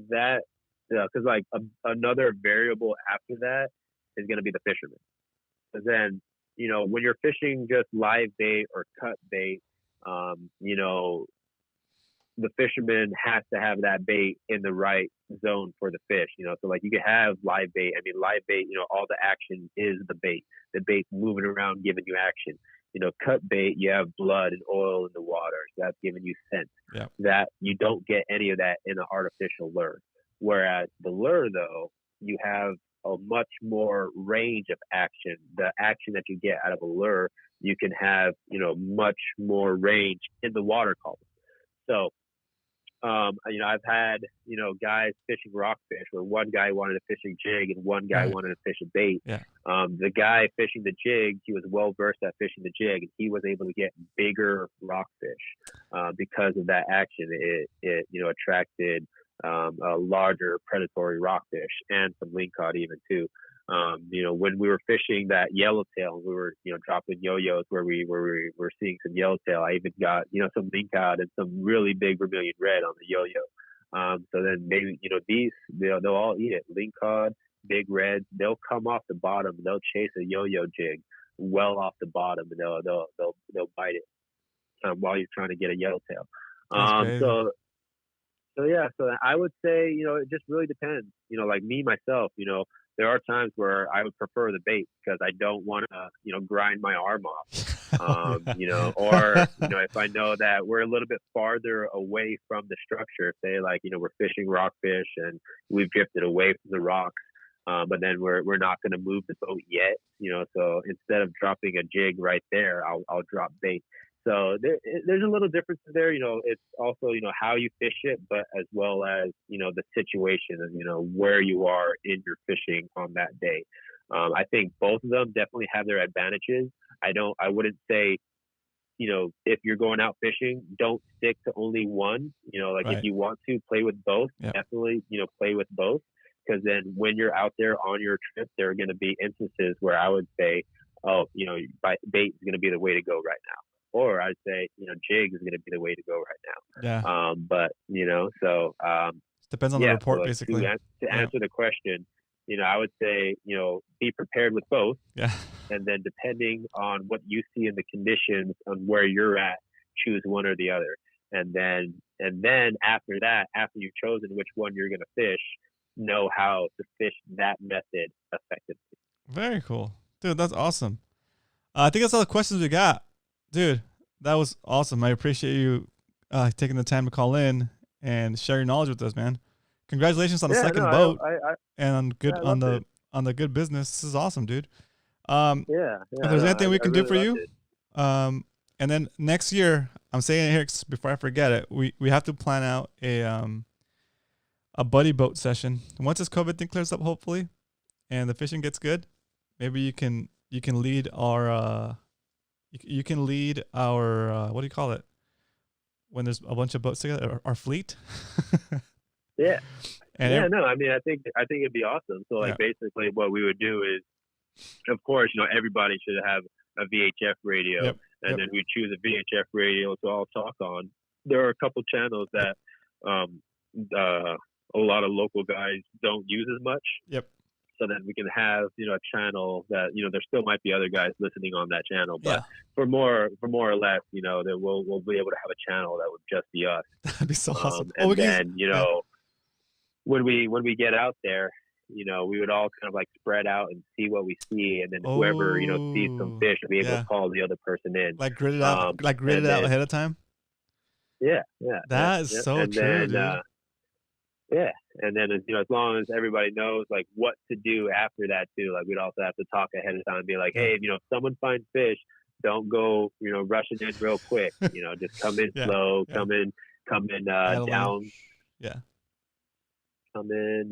that, because another variable after that is going to be the fisherman. Because then, when you're fishing just live bait or cut bait, the fisherman has to have that bait in the right zone for the fish. So you can have live bait. I mean, live bait, all the action is the bait. The bait's moving around, giving you action. Cut bait, you have blood and oil in the water. So that's giving you scent. Yeah. That you don't get any of that in an artificial lure. Whereas the lure, though, you have a much more range of action. The action that you get out of a lure, you can have, much more range in the water column. So, I've had, guys fishing rockfish where one guy wanted to fish a jig and one guy wanted to fish a bait. Yeah. The guy fishing the jig, he was well versed at fishing the jig, and he was able to get bigger rockfish because of that action. It attracted a larger predatory rockfish and some lingcod even too. When we were fishing that yellowtail, we were, dropping yo-yos where we were seeing some yellowtail. I even got, some lingcod and some really big vermilion red on the yo-yo. So then maybe, these, they'll all eat it. Lingcod, big reds, they'll come off the bottom. They'll chase a yo-yo jig well off the bottom, and they'll bite it while you're trying to get a yellowtail. So I would say, it just really depends. Like me, myself, there are times where I would prefer the bait because I don't want to, grind my arm off, or, if I know that we're a little bit farther away from the structure, say we're fishing rockfish and we've drifted away from the rocks, but then we're not going to move the boat yet, so instead of dropping a jig right there, I'll drop bait. So there's a little difference there. It's also, how you fish it, but as well as, the situation and, where you are in your fishing on that day. I think both of them definitely have their advantages. I wouldn't say, if you're going out fishing, don't stick to only one, right. If you want to play with both, definitely, play with both. Because then when you're out there on your trip, there are going to be instances where I would say, bait is going to be the way to go right now. Or I'd say, jig is going to be the way to go right now. Yeah. But, so. Depends on the report, basically. To answer the question, I would say, be prepared with both. Yeah. And then depending on what you see in the conditions on where you're at, choose one or the other. And then after that, after you've chosen which one you're going to fish, know how to fish that method effectively. Very cool. Dude, that's awesome. I think that's all the questions we got. Dude, that was awesome. I appreciate you taking the time to call in and share your knowledge with us, man. Congratulations on the second boat and on the good business. This is awesome, dude. If there's anything we can do for you, and then next year, I'm saying it here before I forget it, we have to plan out a buddy boat session. And once this COVID thing clears up, hopefully, and the fishing gets good, maybe you can lead our you can lead our what do you call it when there's a bunch of boats together, our fleet. Yeah. I mean, I think it'd be awesome. So basically what we would do is, of course, everybody should have a VHF radio, and then we choose a VHF radio to all talk on. There are a couple channels that a lot of local guys don't use as much. Yep. So then we can have, a channel that, there still might be other guys listening on that channel, but for more or less, that we'll be able to have a channel that would just be us. That'd be so awesome. And then, when we get out there, we would all kind of like spread out and see what we see, and then whoever sees some fish will be able to call the other person in. Like grid it out, ahead of time. Yeah. That is so true, dude. And then as long as everybody knows like what to do after that too, like we'd also have to talk ahead of time and be like, hey, if someone finds fish, don't go rushing in real quick. Just come in slow, come in down. Yeah. Come in.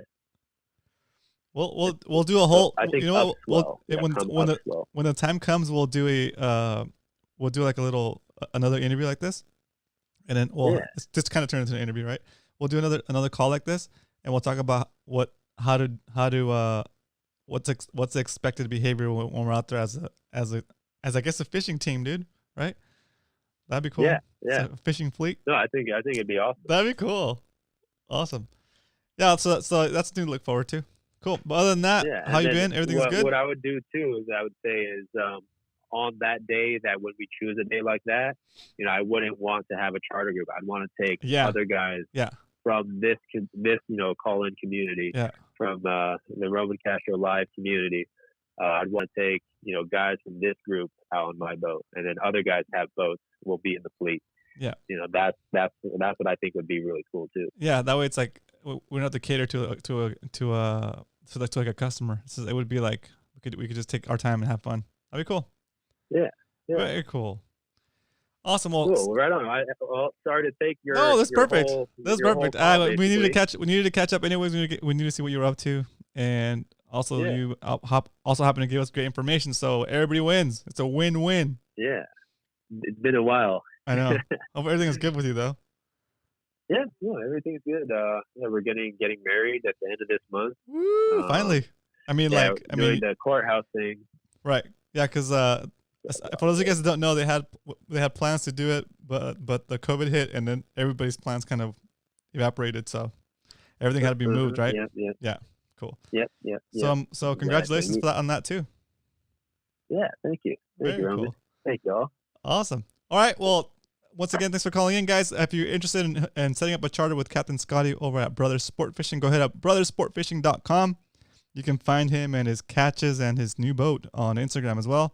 We'll do a whole. I think when the time comes, we'll do like a little another interview like this, and then it's just kind of turn into an interview, right? We'll do another call like this, and we'll talk about what's the expected behavior when we're out there as I guess a fishing team, dude, right? That'd be cool. Yeah. A fishing fleet. No, I think it'd be awesome. That'd be cool. Awesome. Yeah, so that's something to look forward to. Cool. But other than that, how you been? Everything's good? What I would do too is on that day, that when we choose a day like that, I wouldn't want to have a charter group. I'd want to take other guys from this call-in community, from the Roman Castro Live community. I'd want to take guys from this group out on my boat, and then other guys have boats will be in the fleet. Yeah, that's what I think would be really cool too. Yeah, that way it's like we don't have to cater to like a customer. So it would be like we could just take our time and have fun. That'd be cool. Yeah. Very cool. Awesome. Well, cool. Right on. Sorry to take your. No, that's perfect. That's perfect. We needed to catch up anyways. We need to see what you were up to, and also you also happen to give us great information, so everybody wins. It's a win-win. Yeah, it's been a while. I know. Hope everything is good with you though. Yeah, everything's good. We're getting married at the end of this month. Woo! Finally. I mean, doing the courthouse thing. Right. Yeah, because for those of you guys that don't know, they had plans to do it, but the COVID hit, and then everybody's plans kind of evaporated. So everything had to be moved, right? Yeah. Cool. Yep. So congratulations for that on that too. Yeah. Thank you. Thank you, Roman. Cool. Thank you all. Awesome. All right. Well, once again, thanks for calling in, guys. If you're interested in setting up a charter with Captain Scotty over at Brothers Sport Fishing, go ahead up brothersportfishing.com. You can find him and his catches and his new boat on Instagram as well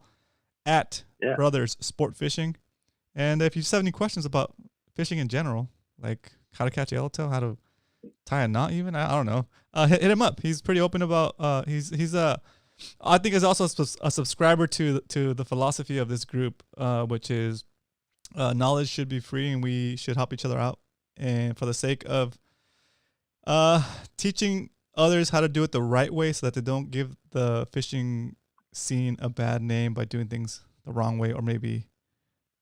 at Brothers Sport Fishing. And if you just have any questions about fishing in general, like how to catch yellowtail, how to Tie a knot even? I don't know. Hit him up. He's pretty open about. He's I think is also a subscriber to the philosophy of this group, which is knowledge should be free and we should help each other out. And for the sake of teaching others how to do it the right way, so that they don't give the fishing scene a bad name by doing things the wrong way, or maybe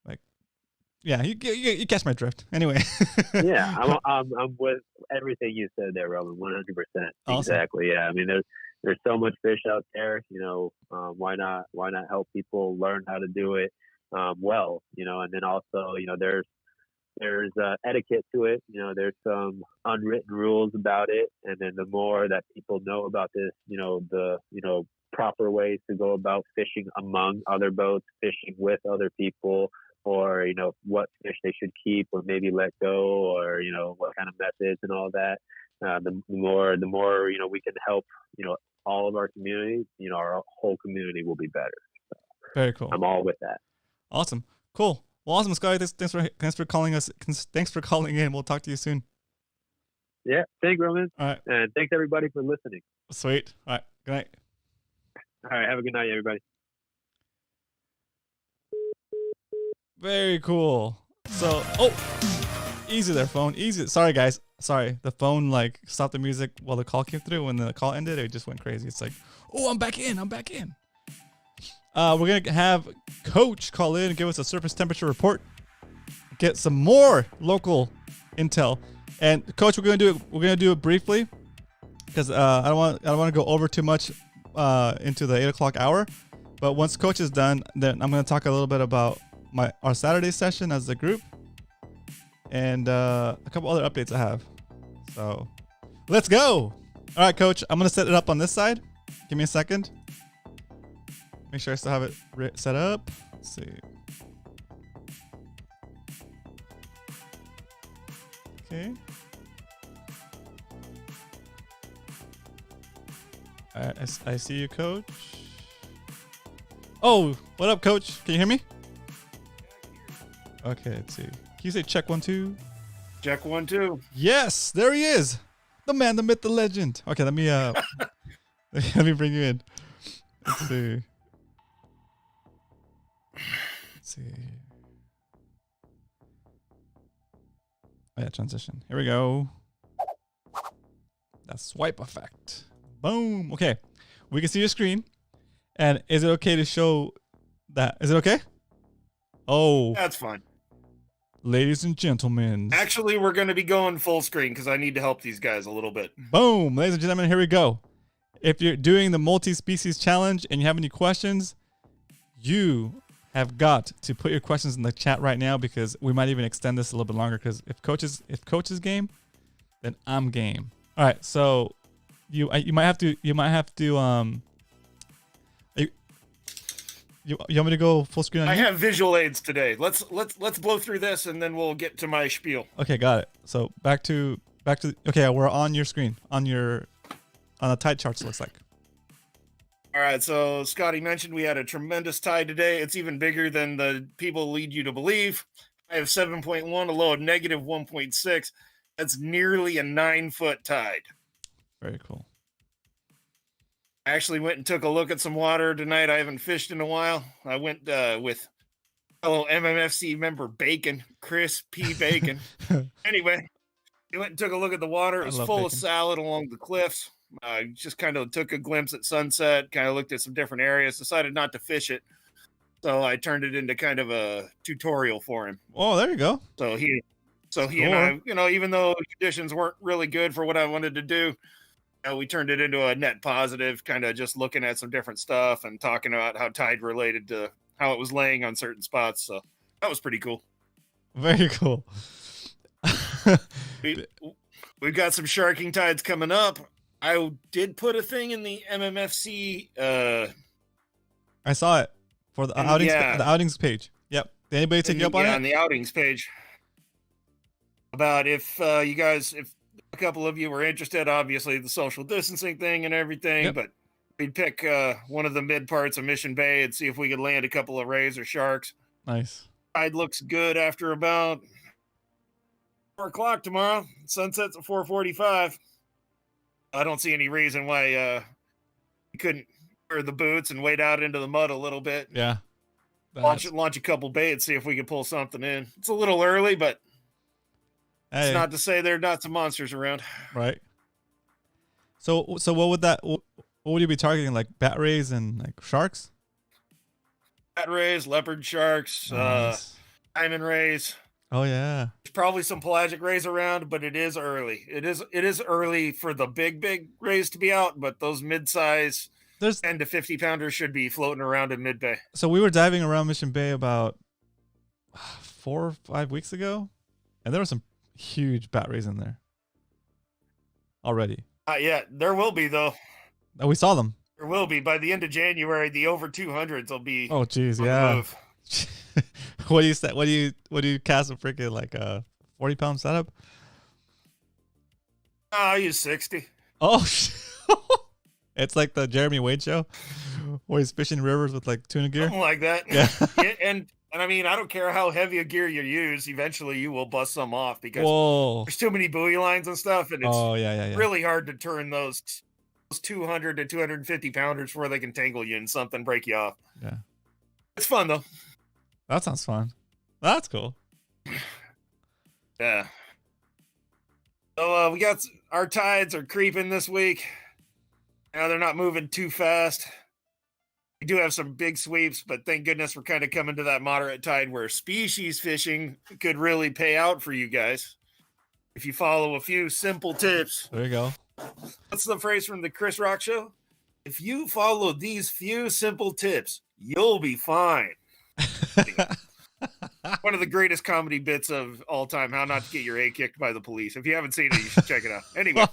like, yeah, you catch my drift. Anyway. Yeah, I'm with everything you said there, Roman. 100%. Awesome. Exactly. Yeah, I mean, there's so much fish out there. Why not help people learn how to do it well? And then also, there's etiquette to it. There's some unwritten rules about it, and then the more that people know about this, the proper ways to go about fishing among other boats, fishing with other people, or what fish they should keep or maybe let go, or what kind of methods and all that. The more we can help all of our communities, our whole community will be better. So very cool. I'm all with that. Awesome. Cool. Well, awesome, Scotty. Thanks for calling us. Thanks for calling in. We'll talk to you soon. Yeah. Thanks, Roman. All right. And thanks everybody for listening. Sweet. All right. Good night. All right. Have a good night, everybody. Very cool. So, easy there, phone. Easy. Sorry, guys. Sorry. The phone stopped the music while the call came through. When the call ended, it just went crazy. It's like, I'm back in. We're going to have Coach call in and give us a surface temperature report. Get some more local intel. And Coach, we're going to do it briefly because I don't want to go over too much into the 8:00 hour. But once Coach is done, then I'm going to talk a little bit about our Saturday session as a group and a couple other updates I have. So let's go. All right, Coach, I'm going to set it up on this side. Give me a second. Make sure I still have it set up. Let's see. Okay. All right, I see you, Coach. Oh, what up, Coach? Can you hear me? Okay, let's see. Can you say check 1 2? Check 1 2. Yes, there he is. The man, the myth, the legend. Okay, let me let me bring you in. Let's see. Let's see. Oh, yeah, transition. Here we go. That swipe effect. Boom. Okay. We can see your screen. And is it okay to show that? Is it okay? Oh. That's fine. Ladies and gentlemen. Actually, we're going to be going full screen because I need to help these guys a little bit. Boom. Ladies and gentlemen, here we go. If you're doing the multi-species challenge and you have any questions, you have got to put your questions in the chat right now, because we might even extend this a little bit longer, because if coach is game, then I'm game. All right, so you might have to you want me to go full screen on I you? have visual aids today. Let's blow through this and then we'll get to my spiel. Okay, got it. So back to okay, we're on your screen, on the tide charts, looks like. All right, so Scotty mentioned we had a tremendous tide today. It's even bigger than the people lead you to believe. I have 7.1, a low of negative 1.6. That's nearly a 9-foot tide. Very cool. I actually went and took a look at some water tonight. I haven't fished in a while. I went with fellow MMFC member Bacon, Chris P. Bacon. Anyway, we went and took a look at the water. It was full of salad along the cliffs. I just kind of took a glimpse at sunset, kind of looked at some different areas, decided not to fish it. So I turned it into kind of a tutorial for him. Oh, there you go. So he and I, even though conditions weren't really good for what I wanted to do, we turned it into a net positive, kind of just looking at some different stuff and talking about how tide related to how it was laying on certain spots. So that was pretty cool. Very cool. We've got some sharking tides coming up. I did put a thing in the MMFC. I saw it for the outings. Yeah. The outings page. Yep. Did anybody take you up on it? On the outings page. About if you guys, if a couple of you were interested, obviously the social distancing thing and everything, yep. But we'd pick one of the mid parts of Mission Bay and see if we could land a couple of rays or sharks. Nice. Tide looks good after about 4 o'clock tomorrow. Sunset's at 4:45. I don't see any reason why you couldn't wear the boots and wade out into the mud a little bit. Yeah. Launch a couple baits, see if we can pull something in. It's a little early, but it's not to say there are not some monsters around. Right. So what would you be targeting? Like bat rays and like sharks? Bat rays, leopard sharks, nice. Diamond rays. Oh yeah. There's probably some pelagic rays around, but it is early. It is early for the big rays to be out, but those mid-size 10 to 50 pounders should be floating around in mid-bay. So we were diving around Mission Bay about 4 or 5 weeks ago, and there were some huge bat rays in there already. Yeah, there will be though. Oh, we saw them. There will be by the end of January. The over 200s will be. Oh, geez, yeah. What do you say? What do you cast a freaking like a 40-pound setup? I use 60. Oh, it's like the Jeremy Wade show where he's fishing rivers with like tuna gear. Something like that. Yeah. and I mean, I don't care how heavy a gear you use. Eventually, you will bust some off because there's too many buoy lines and stuff, and it's really hard to turn those 200 to 250 pounders before they can tangle you in something, break you off. Yeah, it's fun though. That sounds fun. That's cool. Yeah. So we got our tides are creeping this week. Now they're not moving too fast. We do have some big sweeps, but thank goodness we're kind of coming to that moderate tide where species fishing could really pay out for you guys if you follow a few simple tips. There you go. That's the phrase from the Chris Rock show. If you follow these few simple tips, you'll be fine. One of the greatest comedy bits of all time, how not to get your A kicked by the police. If you haven't seen it, you should check it out. Anyway.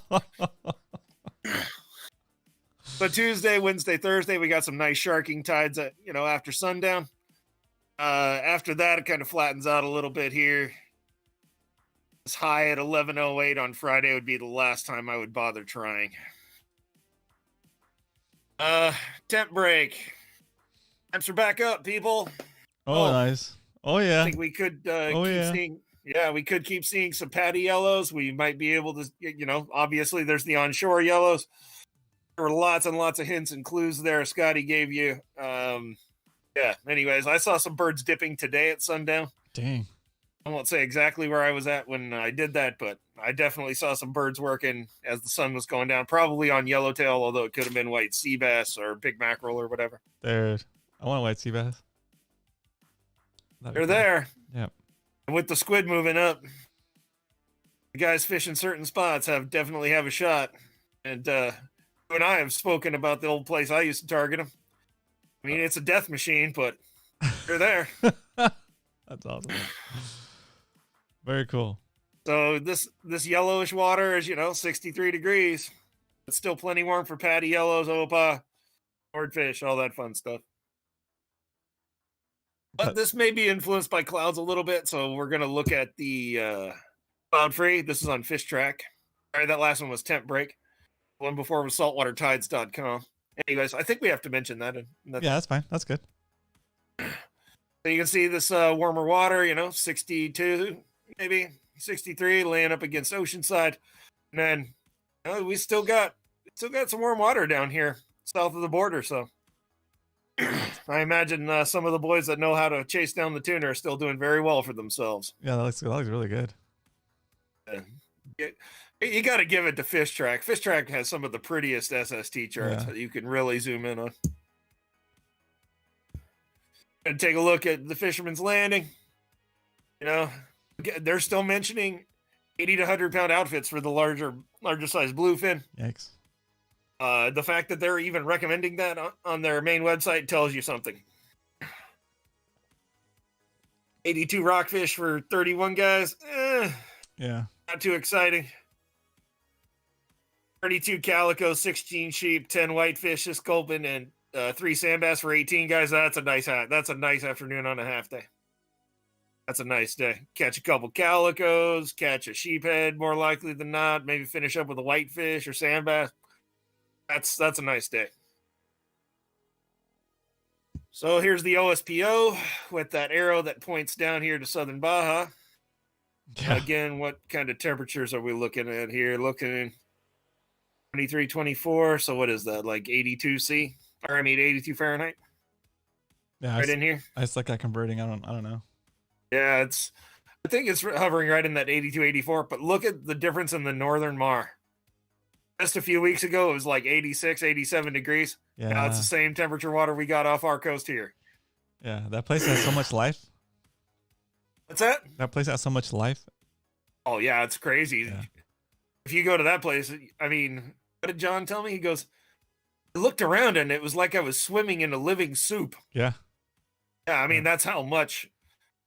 So Tuesday, Wednesday, Thursday, we got some nice sharking tides at, after sundown. After that, it kind of flattens out a little bit here. It's high at 11:08 on Friday would be the last time I would bother trying. Temp break. Temps are back up, people. Oh, nice. Oh, yeah. I think we could we could keep seeing some patty yellows. We might be able to, obviously there's the onshore yellows. There were lots and lots of hints and clues there Scotty gave you. Anyways, I saw some birds dipping today at sundown. Dang. I won't say exactly where I was at when I did that, but I definitely saw some birds working as the sun was going down, probably on yellowtail, although it could have been white sea bass or big mackerel or whatever. Dude, I want a white sea bass. They're there. Yep. And with the squid moving up, the guys fishing certain spots definitely have a shot. And you and I have spoken about the old place I used to target them. I mean, it's a death machine, but they're there. That's awesome. Very cool. So this yellowish water is, 63 degrees. It's still plenty warm for patty yellows, opa, swordfish, all that fun stuff. But this may be influenced by clouds a little bit, so we're going to look at the cloud free. This is on Fish Track. All right, that last one was Temp Break. The one before was saltwatertides.com. Anyways, I think we have to mention that. Yeah, that's fine. That's good. So you can see this warmer water, 62, maybe 63, laying up against Oceanside. And then we still got some warm water down here south of the border, so I imagine some of the boys that know how to chase down the tuna are still doing very well for themselves. Yeah, that looks really good. You got to give it to Fish Track. Fish Track has some of the prettiest SST charts that you can really zoom in on. And take a look at the Fisherman's Landing. They're still mentioning 80 to 100 pound outfits for the larger size bluefin. Yikes. The fact that they're even recommending that on their main website tells you something. 82 rockfish for 31 guys. Yeah. Not too exciting. 32 calico, 16 sheep, 10 whitefish, this sculpin, and 3 sand bass for 18 guys. That's a nice afternoon on a half day. That's a nice day. Catch a couple calicos, catch a sheephead, more likely than not. Maybe finish up with a whitefish or sand bass. That's a nice day. So here's the OSPO with that arrow that points down here to Southern Baja. Yeah. Again, what kind of temperatures are we looking at here? Looking in 23, 24. So what is that? Like 82 C? Or I mean 82 Fahrenheit? Yeah. Right in here? I suck at converting. I don't know. Yeah, I think it's hovering right in that 82, 84. But look at the difference in the northern Mar. Just a few weeks ago, it was like 86, 87 degrees. Yeah. Now it's the same temperature water we got off our coast here. Yeah, that place has so much life. What's that? That place has so much life. Oh, yeah, it's crazy. Yeah. If you go to that place, I mean, what did John tell me? He goes, I looked around and it was like I was swimming in a living soup. Yeah. Yeah, I mean, that's how much,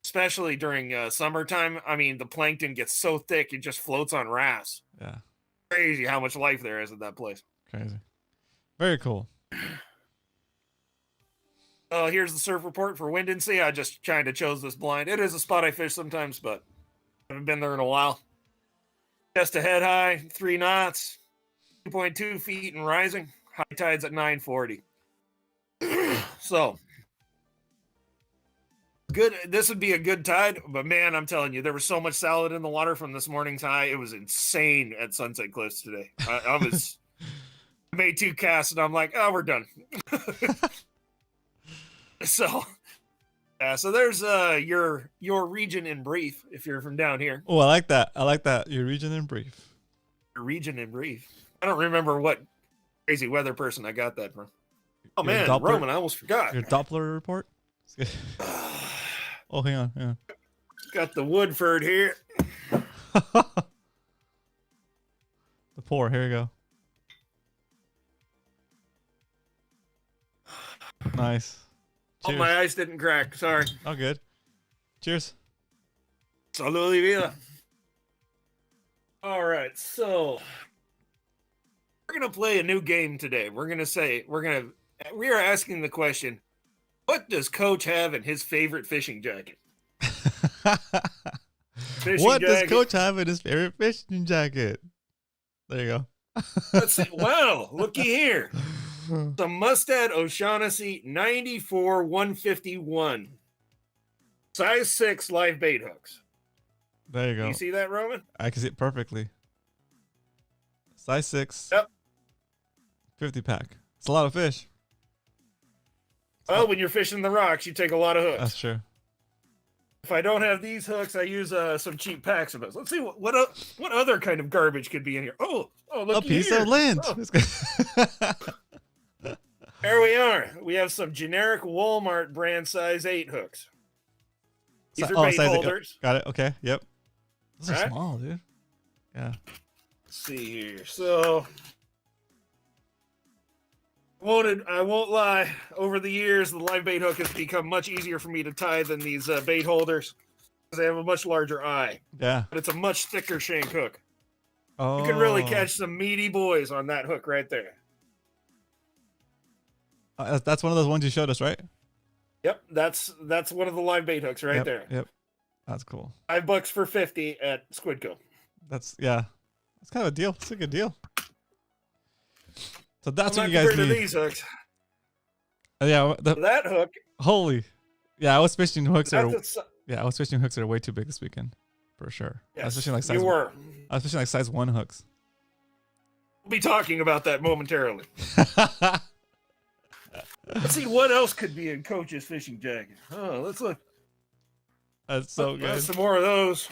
especially during summertime. I mean, the plankton gets so thick, it just floats on rafts. Yeah. Crazy how much life there is at that place. Crazy. Very cool. Here's the surf report for wind and sea. I just kind of chose this blind. It is a spot I fish sometimes, but I haven't been there in a while. Just a head high, 3 knots, 2.2 feet and rising. High tide's at 940. So, good. This would be a good tide, but man, I'm telling you, there was so much salad in the water from this morning's high. It was insane at Sunset Cliffs today. I made 2 casts and I'm like, oh, we're done. So there's your region in brief if you're from down here. Oh, I like that. Your region in brief. Your region in brief. I don't remember what crazy weather person I got that from. Oh, man, Roman, I almost forgot. Your Doppler report? Oh, hang on. Got the Woodford here. The pour. Here we go. Nice. Cheers. Oh, my ice didn't crack. Sorry. Oh, good. Cheers. Salud y vida. All right, so we're gonna play a new game today. We are asking the question, what does Coach have in his favorite fishing jacket? Does Coach have in his favorite fishing jacket? There you go. Let's see. Wow, looky here. The Mustad O'Shaughnessy 94-151. Size 6 live bait hooks. There you go. You see that, Roman? I can see it perfectly. Size 6. Yep. 50 pack. It's a lot of fish. Well, when you're fishing the rocks, you take a lot of hooks. That's true. If I don't have these hooks, I use some cheap packs of those. Let's see what other kind of garbage could be in here. Oh, look, a piece of lint. Oh. There we are. We have some generic Walmart brand size 8 hooks. These are bait holders. Got it. Okay. Yep. Those are small, dude. Yeah. Let's see here. So, I won't lie. Over the years, the live bait hook has become much easier for me to tie than these bait holders because they have a much larger eye. Yeah. But it's a much thicker shank hook. Oh. You can really catch some meaty boys on that hook right there. That's one of those ones you showed us, right? Yep, that's one of the live bait hooks right there. Yep, that's cool. $5 for 50 at Squidco. That's kind of a deal. It's a good deal. So that's what you guys need. These hooks. Yeah, that hook. Holy, yeah, I was fishing hooks. I was fishing hooks that are way too big this weekend, for sure. Yes, I was fishing like size. I was fishing like size 1 hooks. We'll be talking about that momentarily. Let's see what else could be in Coach's fishing jacket. Oh, let's look. That's so good. Some more of those.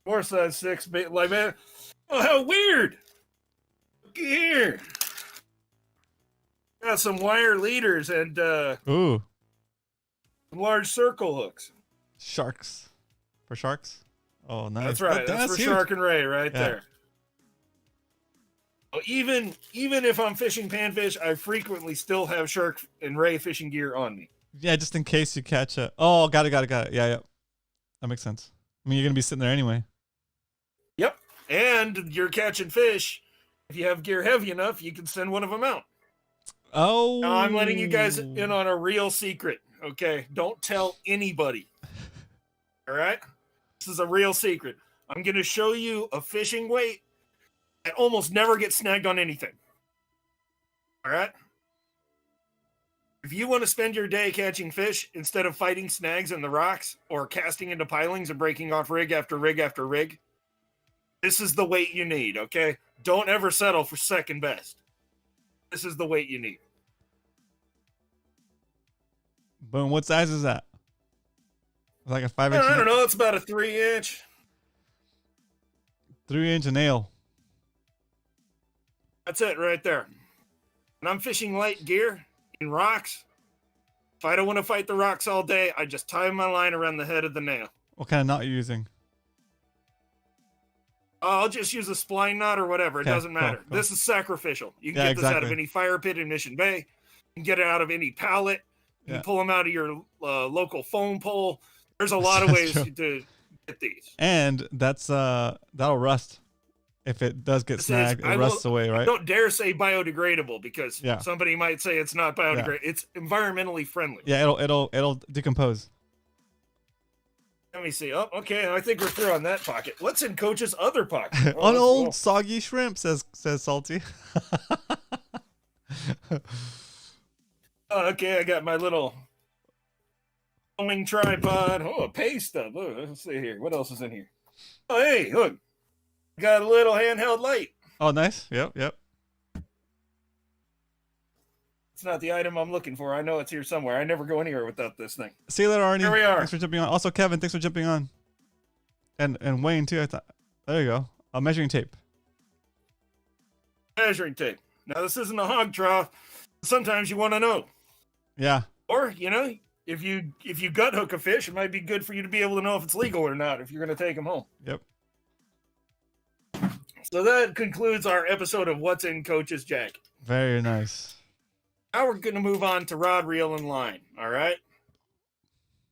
More size 6 bait live bait. Oh, how weird! Look here. Got some wire leaders and some large circle hooks. Sharks. For sharks? Oh, nice. That's right. That's for huge. Shark and ray right there. Even if I'm fishing panfish, I frequently still have shark and ray fishing gear on me. Yeah, just in case you catch a... Oh, got it. Yeah. That makes sense. I mean, you're going to be sitting there anyway. Yep. And you're catching fish. If you have gear heavy enough, you can send one of them out. Oh. Now, I'm letting you guys in on a real secret, okay? Don't tell anybody. All right? This is a real secret. I'm going to show you a fishing weight that almost never gets snagged on anything. All right? If you want to spend your day catching fish instead of fighting snags in the rocks or casting into pilings and breaking off rig after rig after rig, this is the weight you need, okay? Don't ever settle for second best. This is the weight you need. Boom. What size is that? Like a 5-inch? I don't know. It's about a 3-inch. 3-inch nail. That's it right there. When I'm fishing light gear in rocks, if I don't want to fight the rocks all day, I just tie my line around the head of the nail. What kind of knot are you using? I'll just use a spline knot or whatever. It doesn't matter. Cool. This is sacrificial. You can get this out of any fire pit in Mission Bay. You can get it out of any pallet. You can pull them out of your local foam pole. There's a lot of ways to get these. And that's that'll rust. If it does get snagged, it rusts away, right? Don't dare say biodegradable because somebody might say it's not biodegradable. Yeah. It's environmentally friendly. Yeah, it'll decompose. Let me see. Oh, okay. I think we're through on that pocket. What's in Coach's other pocket? An old soggy shrimp, says Salty. Okay, I got my little filming tripod. Oh, a pay stub. Oh, let's see here. What else is in here? Oh, hey, look. Got a little handheld light. Oh, nice. Yep. It's not the item I'm looking for. I know it's here somewhere. I never go anywhere without this thing. See you later, Arnie. Here we are. Thanks for jumping on. Also, Kevin, thanks for jumping on. And Wayne, too. I thought. There you go. A measuring tape. Measuring tape. Now, this isn't a hog trough. Sometimes you want to know. Yeah. Or, if you gut hook a fish, it might be good for you to be able to know if it's legal or not if you're going to take them home. Yep. So that concludes our episode of What's in Coach's Jacket. Very nice. Now we're going to move on to rod, reel, and line. All right?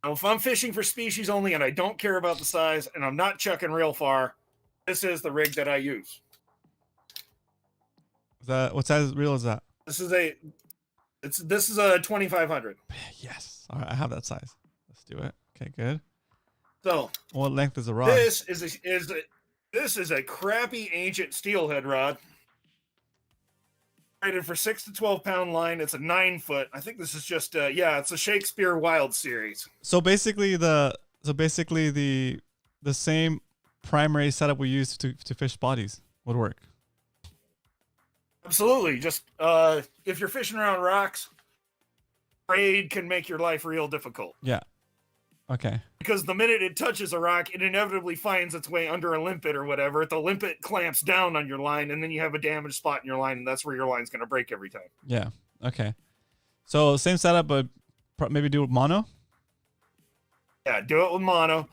Now, if I'm fishing for species only and I don't care about the size and I'm not chucking real far, this is the rig that I use. What size reel is that? This is a 2500. Yes. All right, I have that size. Let's do it. Okay, good. So, what length is the rod? This is a crappy ancient steelhead rod. Rated for 6 to 12 pound line. It's a 9-foot. I think this is just it's a Shakespeare Wild series. So basically the same primary setup we use to fish bodies would work. Absolutely. Just if you're fishing around rocks, braid can make your life real difficult. Yeah. Okay. Because the minute it touches a rock, it inevitably finds its way under a limpet or whatever. The limpet clamps down on your line, and then you have a damaged spot in your line, and that's where your line's going to break every time. Yeah. Okay. So same setup, but maybe do it mono? Yeah, do it with mono.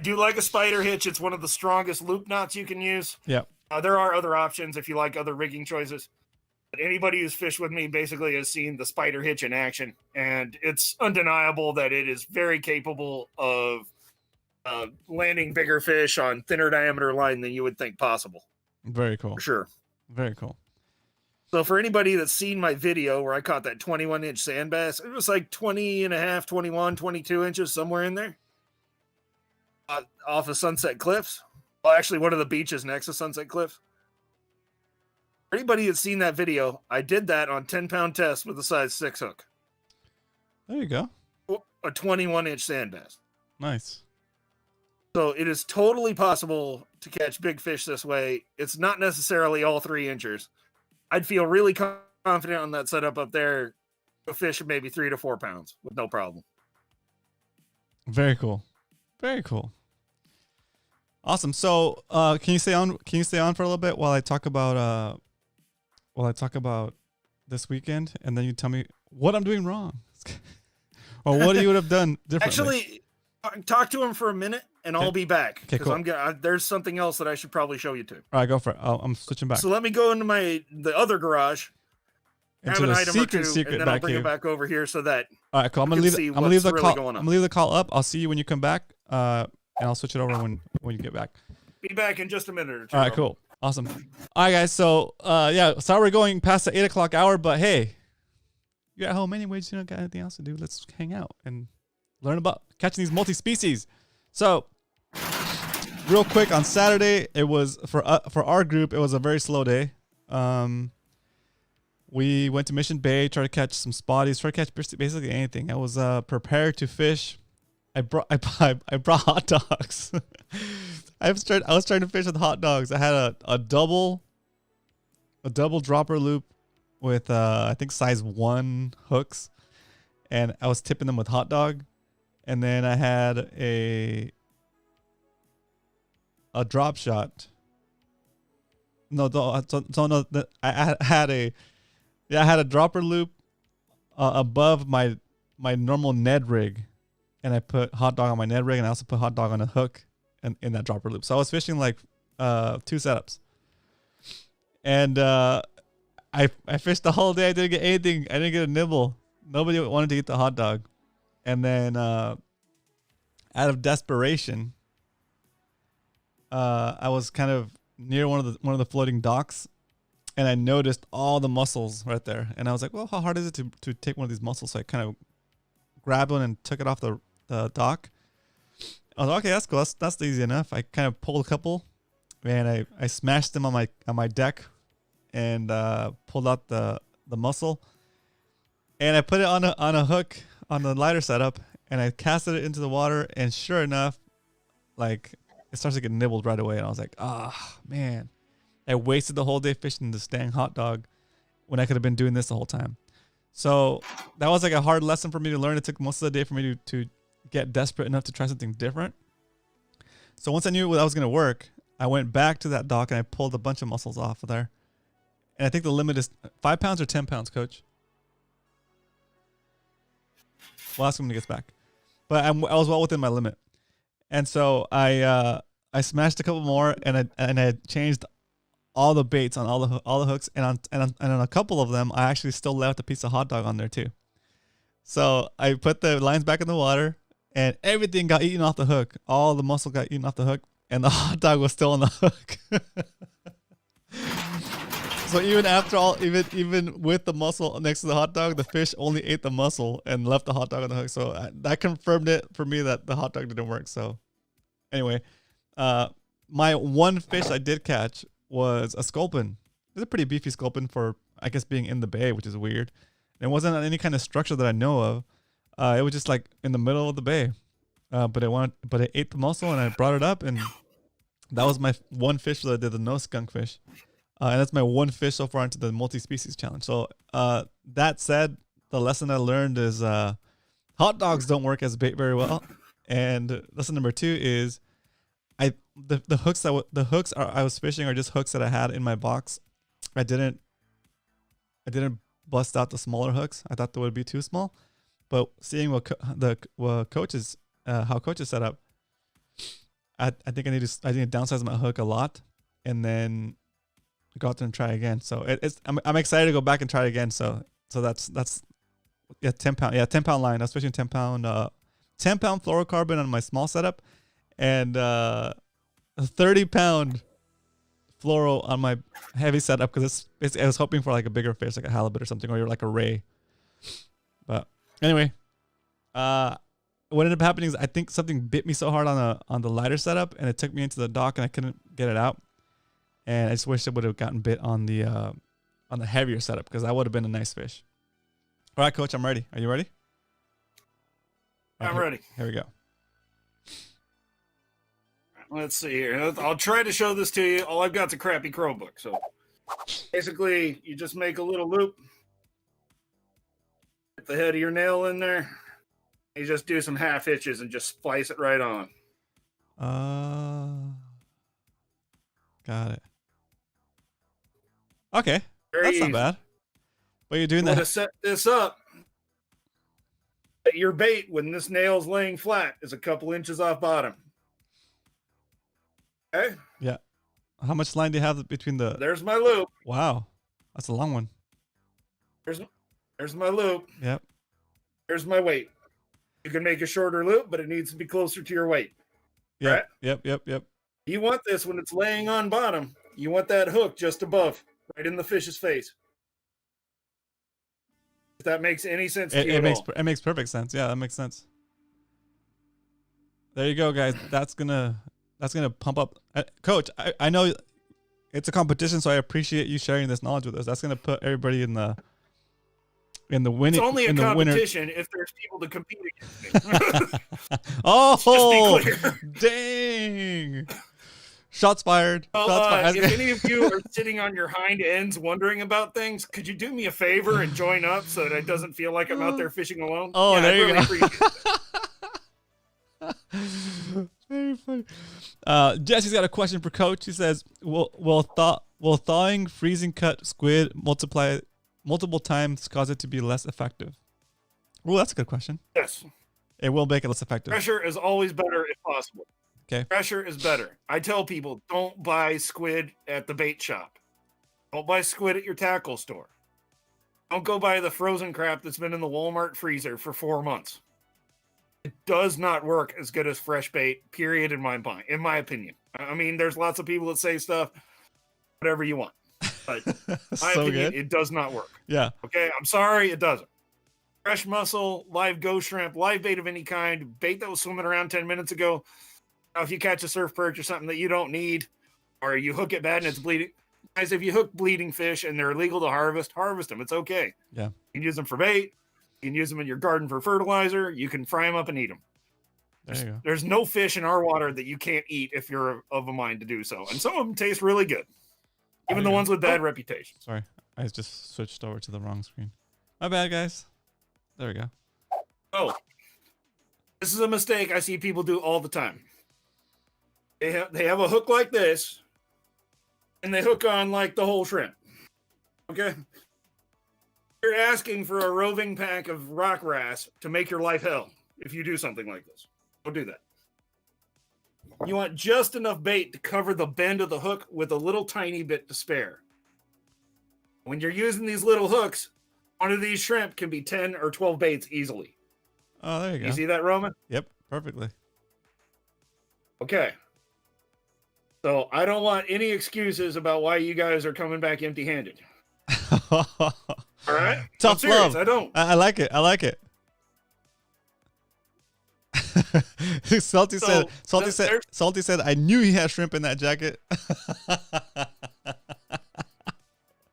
Do like a spider hitch. It's one of the strongest loop knots you can use. Yeah. There are other options if you like other rigging choices. But anybody who's fished with me basically has seen the spider hitch in action, and it's undeniable that it is very capable of landing bigger fish on thinner diameter line than you would think possible. Very cool. For sure. Very cool. So for anybody that's seen my video where I caught that 21-inch sand bass, it was like 20 and a half, 21, 22 inches, somewhere in there. Off of Sunset Cliffs. Well, actually, one of the beaches next to Sunset Cliffs. For anybody that's seen that video, I did that on 10-pound test with a size 6 hook. There you go. A 21-inch sand bass. Nice. So it is totally possible to catch big fish this way. It's not necessarily all 3 inchers. I'd feel really confident on that setup up there. A fish of maybe 3 to 4 pounds with no problem. Very cool. Very cool. Awesome. So, can you stay on? Can you stay on for a little bit while I talk about this weekend, and then you tell me what I'm doing wrong, or what you would have done differently? Actually, talk to him for a minute, and I'll be back. Okay, cool. There's something else that I should probably show you too. All right, go for it. I'm switching back. So let me go into the other garage. Into have an the item or two, and then I'll bring it back over here so that. All right, cool. I'm gonna leave the call up. I'll see you when you come back. And I'll switch it over when you get back. Be back in just a minute or two. All right, cool. Awesome. All right, guys. So, sorry we're going past the 8 o'clock hour, but hey, you're at home anyways. You don't got anything else to do. Let's hang out and learn about catching these multi-species. So, real quick, on Saturday, it was for our group. It was a very slow day. we went to Mission Bay, tried to catch some spotties, tried to catch basically anything. I was prepared to fish. I brought hot dogs. I was trying to fish with hot dogs. I had a double dropper loop with I think size 1 hooks, and I was tipping them with hot dog. And then I had a drop shot. I had a dropper loop above my normal Ned rig, and I put hot dog on my Ned rig, and I also put hot dog on a hook in that dropper loop. So I was fishing like 2 setups, and I fished the whole day. I didn't get anything. I didn't get a nibble. Nobody wanted to eat the hot dog, and then out of desperation, I was kind of near one of the floating docks, and I noticed all the mussels right there. And I was like, well, how hard is it to take one of these mussels? So I kind of grabbed one and took it off the dock. I was like, okay, that's cool. That's easy enough. I kind of pulled a couple, and I smashed them on my deck, and pulled out the mussel, and I put it on a hook on the lighter setup, and I casted it into the water, and sure enough, like, it starts to get nibbled right away. And I was like, man, I wasted the whole day fishing this dang hot dog when I could have been doing this the whole time. So that was like a hard lesson for me to learn. It took most of the day for me to get desperate enough to try something different. So once I knew that was going to work, I went back to that dock and I pulled a bunch of mussels off of there. And I think the limit is 5 pounds or 10 pounds, Coach. We'll ask him when he gets back. But I was well within my limit. And so I smashed a couple more, and I changed all the baits on all the hooks, and on a couple of them I actually still left a piece of hot dog on there too. So I put the lines back in the water, and everything got eaten off the hook. All the mussel got eaten off the hook, and the hot dog was still on the hook. So even after even with the mussel next to the hot dog, the fish only ate the mussel and left the hot dog on the hook. So that confirmed it for me that the hot dog didn't work. So anyway, my one fish I did catch was a sculpin. It's a pretty beefy sculpin for, I guess, being in the bay, which is weird. It wasn't any kind of structure that I know of. It was just like in the middle of the bay. But it ate the mussel, and I brought it up, and that was my one fish that I did, the no skunk fish. And that's my one fish so far into the multi-species challenge. So that said, the lesson I learned is hot dogs don't work as bait very well. And lesson number 2 is the hooks I was fishing are just hooks that I had in my box. I didn't bust out the smaller hooks. I thought they would be too small. But seeing how coach is set up, I think I need to downsize my hook a lot, and then go out there and try again. So I'm excited to go back and try it again. So that's 10 pound line. I was fishing 10 pound fluorocarbon on my small setup, and a 30 pound fluoro on my heavy setup, because I was hoping for like a bigger fish, like a halibut or something, or like a ray. But anyway, what ended up happening is I think something bit me so hard on the lighter setup, and it took me into the dock, and I couldn't get it out. And I just wish it would have gotten bit on the heavier setup, because that would have been a nice fish. All right, Coach, I'm ready. Are you ready? I'm ready. Here we go. Let's see here. I'll try to show this to you. All I've got is a crappy crow book. So basically, you just make a little loop. Get the head of your nail in there. You just do some half hitches and just splice it right on. Got it. Okay, Very that's easy. not bad. But you're doing that to set this up. Your bait, when this nail's laying flat, is a couple inches off bottom. Okay. Yeah. How much line do you have between the? There's my loop. Wow, that's a long one. There's my loop. Yep. There's my weight. You can make a shorter loop, but it needs to be closer to your weight. Yeah. Right? Yep. You want this when it's laying on bottom. You want that hook just above, right in the fish's face. If that makes any sense to you at all. It makes perfect sense. Yeah, that makes sense. There you go, guys. That's gonna pump up. Coach, I know it's a competition, so I appreciate you sharing this knowledge with us. That's gonna put everybody in the winning. It's only a competition if there's people to compete against me. Oh, just be clear. Dang! Shots fired. Well, Shots fired. If any of you are sitting on your hind ends wondering about things, could you do me a favor and join up so that it doesn't feel like I'm out there fishing alone? Oh, yeah, there you really go. Very funny. Jesse's got a question for Coach. He says, "Will thawing freezing cut squid multiple times cause it to be less effective?" Well, that's a good question. Yes, it will make it less effective. Pressure is always better if possible. Okay. Pressure is better. I tell people, don't buy squid at the bait shop. Don't buy squid at your tackle store. Don't go buy the frozen crap that's been in the Walmart freezer for 4 months. It does not work as good as fresh bait, period, in my opinion. I mean, there's lots of people that say stuff, whatever you want. But my opinion, it does not work. Yeah. Okay, I'm sorry, it doesn't. Fresh mussel, live ghost shrimp, live bait of any kind, bait that was swimming around 10 minutes ago. Now, if you catch a surf perch or something that you don't need, or you hook it bad and it's bleeding, guys, if you hook bleeding fish and they're illegal to harvest them. It's okay. Yeah. You can use them for bait. You can use them in your garden for fertilizer. You can fry them up and eat them. There you go. There's no fish in our water that you can't eat if you're of a mind to do so. And some of them taste really good. Even the ones with bad reputation. Sorry. I just switched over to the wrong screen. My bad, guys. There we go. Oh. This is a mistake I see people do all the time. They have a hook like this, and they hook on like the whole shrimp. Okay? You're asking for a roving pack of rock wrasse to make your life hell if you do something like this. Don't do that. You want just enough bait to cover the bend of the hook with a little tiny bit to spare. When you're using these little hooks, one of these shrimp can be 10 or 12 baits easily. Oh, there you go. You see that, Roman? Yep, perfectly. Okay. So I don't want any excuses about why you guys are coming back empty-handed. All right? Tough love. I don't. I like it. I like it. Salty said, I knew he had shrimp in that jacket.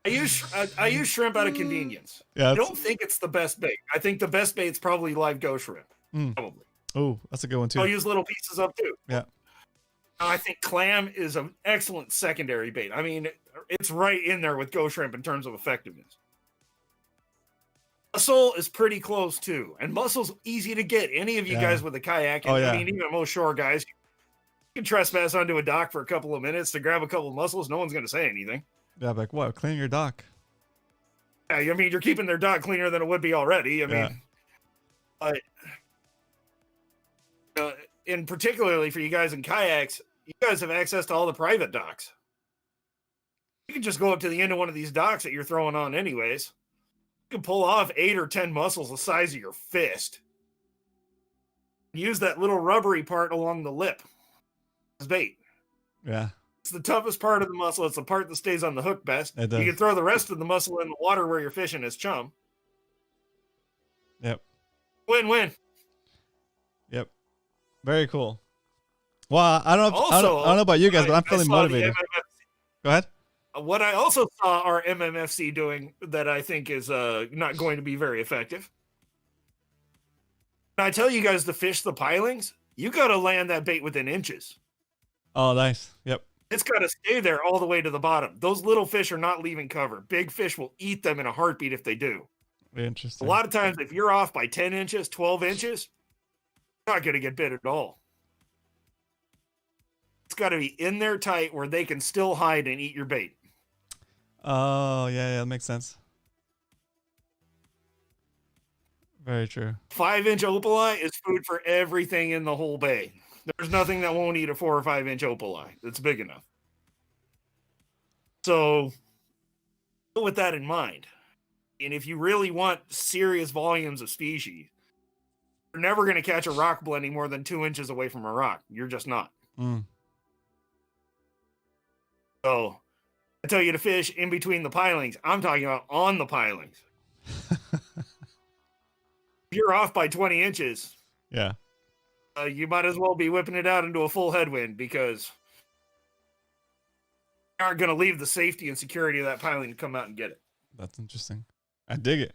I use shrimp out of convenience. Yeah, I don't think it's the best bait. I think the best bait's probably live ghost shrimp. Probably. Oh, that's a good one too. I'll use little pieces up too. Yeah. I think clam is an excellent secondary bait. I mean, it's right in there with ghost shrimp in terms of effectiveness. Mussel is pretty close too, and mussel's easy to get. Any of you guys with a kayak, and I mean, even most shore guys, you can trespass onto a dock for a couple of minutes to grab a couple of mussels. No one's going to say anything. Yeah, like what? Clean your dock. Yeah, I mean, you're keeping their dock cleaner than it would be already. I mean, but and particularly for you guys in kayaks, you guys have access to all the private docks. You can just go up to the end of one of these docks that you're throwing on anyways. You can pull off 8 or 10 mussels the size of your fist. Use that little rubbery part along the lip as bait. Yeah. It's the toughest part of the mussel. It's the part that stays on the hook best. It does. You can throw the rest of the mussel in the water where you're fishing as chum. Yep. Win-win. Yep. Very cool. Well, I don't know about you guys, but I'm feeling motivated. Go ahead. What I also saw our MMFC doing that I think is not going to be very effective. When I tell you guys to fish the pilings, you got to land that bait within inches. Oh, nice. Yep. It's got to stay there all the way to the bottom. Those little fish are not leaving cover. Big fish will eat them in a heartbeat if they do. Interesting. A lot of times, if you're off by 10 inches, 12 inches, you're not going to get bit at all. It's got to be in there tight where they can still hide and eat your bait. Oh, yeah, that makes sense. Very true. 5-inch opali is food for everything in the whole bay. There's nothing that won't eat a 4 or 5-inch opali that's big enough. So, with that in mind, and if you really want serious volumes of species, you're never going to catch a rock blending more than 2 inches away from a rock. You're just not. So, I tell you to fish in between the pilings. I'm talking about on the pilings. If you're off by 20 inches, you might as well be whipping it out into a full headwind because aren't going to leave the safety and security of that piling to come out and get it. That's interesting. I dig it.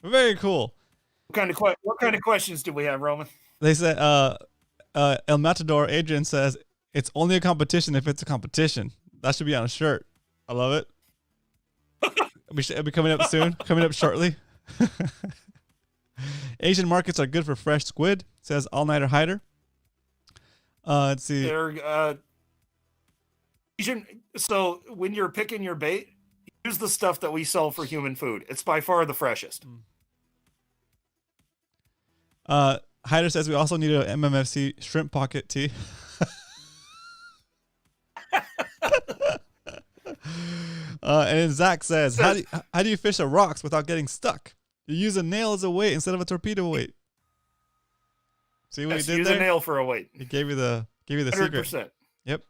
Very cool. What kind of questions do we have, Roman? They said, El Matador Adrian says, it's only a competition if it's a competition. That should be on a shirt. I love it. It'll be coming up soon. Coming up shortly. Asian markets are good for fresh squid, says All Nighter Hider. Let's see. So when you're picking your bait, use the stuff that we sell for human food. It's by far the freshest. Hyder says we also need an MMFC shrimp pocket tee. And then Zach says, how do you fish the rocks without getting stuck? You use a nail as a weight instead of a torpedo weight. See what he did use there? A nail for a weight. He gave you the 100%. secret. Yep.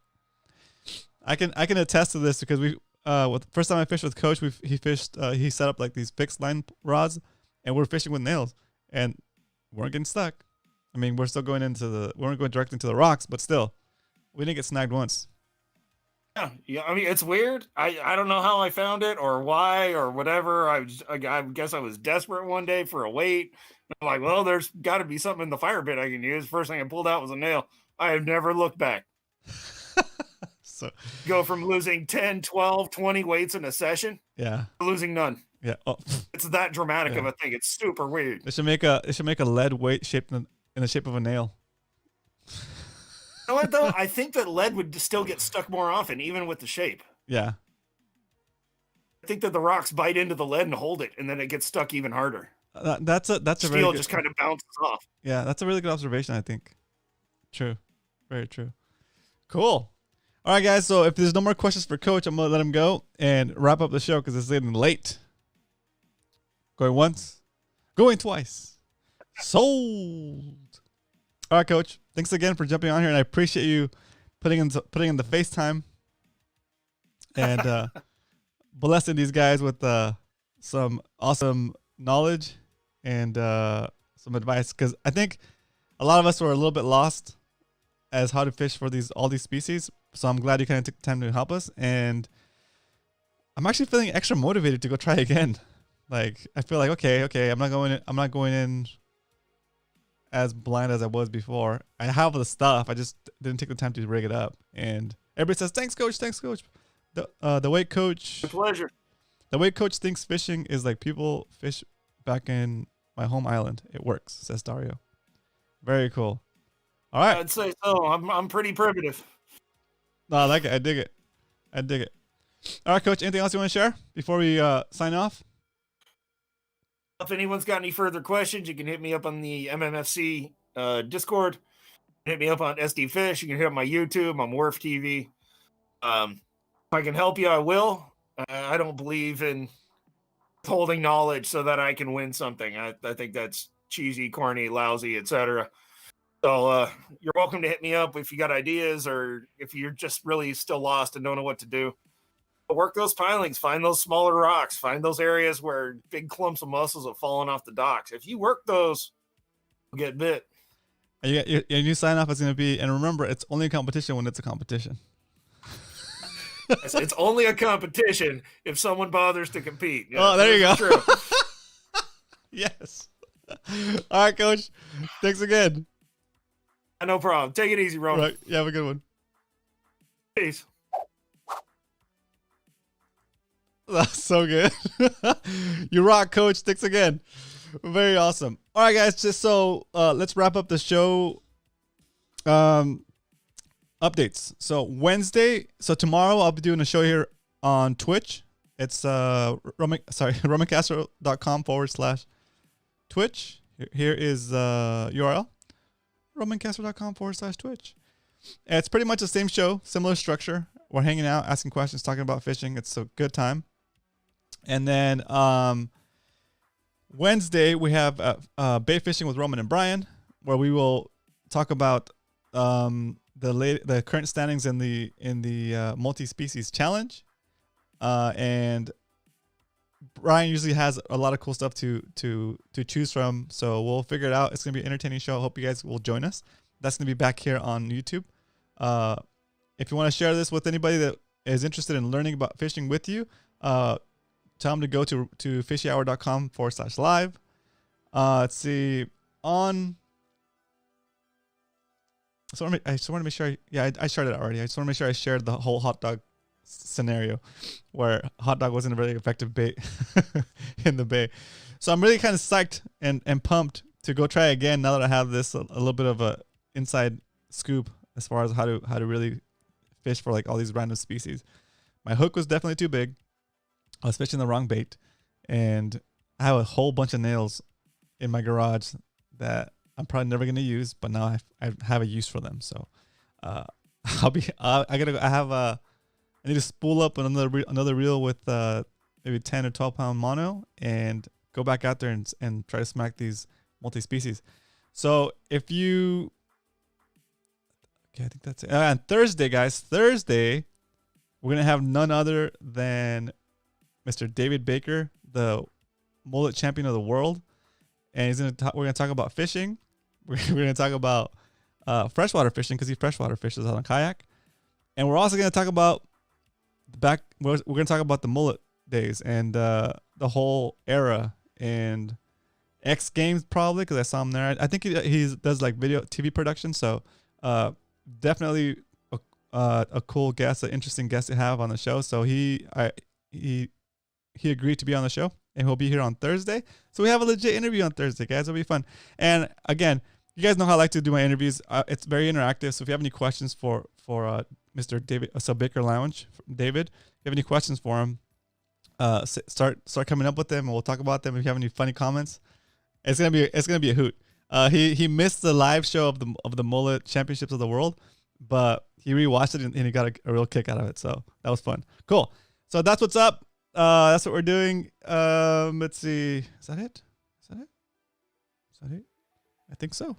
I can attest to this because the first time I fished with Coach, he set up like these fixed line rods, and we're fishing with nails, and we weren't getting stuck. I mean, we're still we weren't going directly into the rocks, but still, we didn't get snagged once. Yeah. I mean, it's weird. I don't know how I found it or why or whatever. I guess I was desperate one day for a weight. I'm like, well, there's got to be something in the fire pit I can use. First thing I pulled out was a nail. I have never looked back. So go from losing 10, 12, 20 weights in a session. Yeah. To losing none. Yeah. Oh. It's that dramatic of a thing. It's super weird. They should make a lead weight shaped in the shape of a nail. You know what, though? I think that lead would still get stuck more often, even with the shape. Yeah. I think that the rocks bite into the lead and hold it, and then it gets stuck even harder. That's a steel just kind of bounces off. Yeah, that's a really good observation, I think. True. Very true. Cool. All right, guys. So if there's no more questions for Coach, I'm going to let him go and wrap up the show because it's getting late. Going once. Going twice. Sold. All right, Coach. Thanks again for jumping on here, and I appreciate you putting in the FaceTime and blessing these guys with some awesome knowledge and some advice, because I think a lot of us were a little bit lost as how to fish for all these species. So I'm glad you kind of took the time to help us, and I'm actually feeling extra motivated to go try again. Like I feel like okay, I'm not going in as blind as I was before. I have the stuff. I just didn't take the time to rig it up. And everybody says, thanks, Coach. Thanks, Coach. The way Coach... My pleasure. The way Coach thinks fishing is like people fish back in my home island. It works, says Dario. Very cool. All right. I'd say so. I'm pretty primitive. No, I like it. I dig it. All right, Coach. Anything else you want to share before we sign off? If anyone's got any further questions, you can hit me up on the MMFC Discord. Hit me up on SD Fish. You can hit up my YouTube. I'm Werf TV. If I can help you, I will. I don't believe in holding knowledge so that I can win something. I think that's cheesy, corny, lousy, etc. So you're welcome to hit me up if you got ideas or if you're just really still lost and don't know what to do. Work those pilings, find those smaller rocks, find those areas where big clumps of mussels have fallen off the docks. If you work those, you'll get bit. Your new sign off is going to be, and remember, it's only a competition when it's a competition. It's only a competition if someone bothers to compete. Yeah, oh, there you go. True. Yes. All right, Coach. Thanks again. No problem. Take it easy, Roman. Right. Yeah, have a good one. Peace. That's so good. You rock, Coach. Thanks again. Very awesome. All right, guys. Just so let's wrap up the show. Updates. So Wednesday. So tomorrow I'll be doing a show here on Twitch. It's romancastro.com/Twitch. Here is URL. romancastro.com/Twitch. And it's pretty much the same show, similar structure. We're hanging out, asking questions, talking about fishing. It's a good time. And then Wednesday we have bait fishing with Roman and Brian, where we will talk about the current standings in the multi-species challenge. And Brian usually has a lot of cool stuff to choose from, so we'll figure it out. It's gonna be an entertaining show. I hope you guys will join us. That's gonna be back here on YouTube. If you want to share this with anybody that is interested in learning about fishing with you, tell them to go to fishyhour.com/live. Let's see. So I just want to make sure. I shared it already. I just want to make sure I shared the whole hot dog scenario, where hot dog wasn't a really effective bait in the bay. So I'm really kind of psyched and pumped to go try again now that I have this a little bit of a inside scoop as far as how to really fish for like all these random species. My hook was definitely too big. I was fishing the wrong bait, and I have a whole bunch of nails in my garage that I'm probably never going to use, but now I have a use for them. So I need to spool up another reel with maybe 10 or 12 pound mono and go back out there and try to smack these multi-species. So I think that's it. And Thursday, guys, we're going to have none other than Mr. David Baker, the mullet champion of the world. And we're going to talk about fishing. We're going to talk about freshwater fishing because he freshwater fishes on a kayak. And we're also going to talk about we're going to talk about the mullet days and the whole era and X Games probably because I saw him there. I think he does like video TV production. So definitely a cool guest, an interesting guest to have on the show. So he agreed to be on the show, and he'll be here on Thursday. So we have a legit interview on Thursday, guys. It'll be fun. And again, you guys know how I like to do my interviews. It's very interactive. So if you have any questions for Mr. David, Baker Lounge, David, if you have any questions for him, start coming up with them, and we'll talk about them. If you have any funny comments, it's gonna be a hoot. He missed the live show of the mullet championships of the world, but he rewatched it and he got a real kick out of it. So that was fun. Cool. So that's what's up. That's what we're doing. Let's see. Is that it? I think so.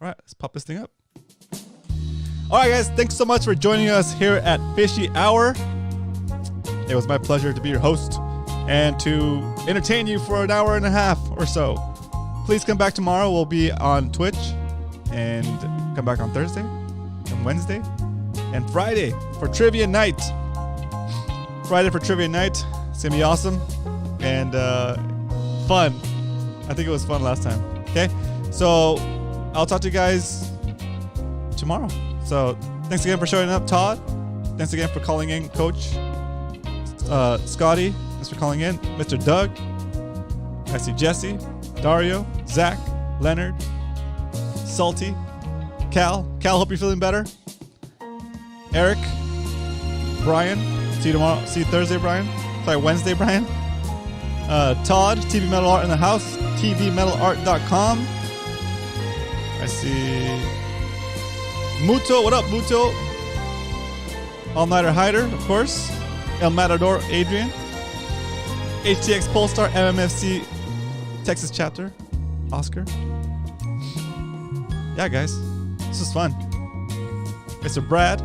All right, let's pop this thing up. All right, guys. Thanks so much for joining us here at Fishy Hour. It was my pleasure to be your host and to entertain you for an hour and a half or so. Please come back tomorrow. We'll be on Twitch, and come back on Thursday and Wednesday and Friday for trivia night. It's going to be awesome and fun. I think it was fun last time. Okay, so I'll talk to you guys tomorrow. So thanks again for showing up, Todd. Thanks again for calling in, Coach. Scotty, thanks for calling in. Mr. Doug. I see Jesse, Dario, Zach, Leonard, Salty, Cal, hope you're feeling better. Eric, Brian, see you tomorrow. See you Thursday, Brian. Sorry, Wednesday, Brian. Todd, TV Metal Art in the house. tvmetalart.com. I see Muto. What up, Muto? All Nighter Hider, of course. El Matador, Adrian. HTX Polestar, MMFC Texas chapter, Oscar. Yeah, guys, this is fun. Mr. Brad,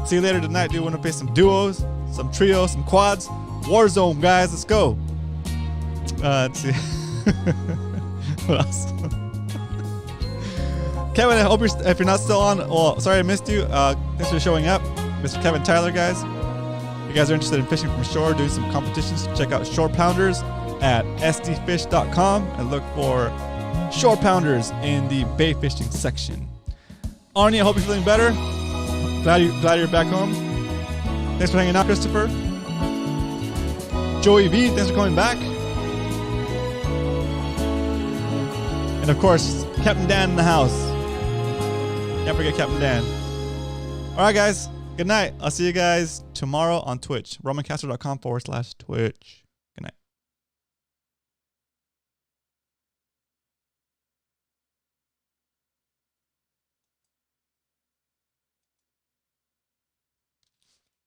see you later tonight. Do you want to play some duos, some trios, some quads? Warzone, guys, let's go. Let's see. What else? Kevin, I hope if you're not still on, well, sorry I missed you. Thanks for showing up. Mr. Kevin Tyler, guys. If you guys are interested in fishing from shore, doing some competitions, check out Shore Pounders at sdfish.com and look for Shore Pounders in the bay fishing section. Arnie, I hope you're feeling better. Glad you're back home. Thanks for hanging out, Christopher. Joey V, thanks for coming back. And of course, Captain Dan in the house. Can't forget Captain Dan. All right, guys. Good night. I'll see you guys tomorrow on Twitch. RomanCastro.com/Twitch.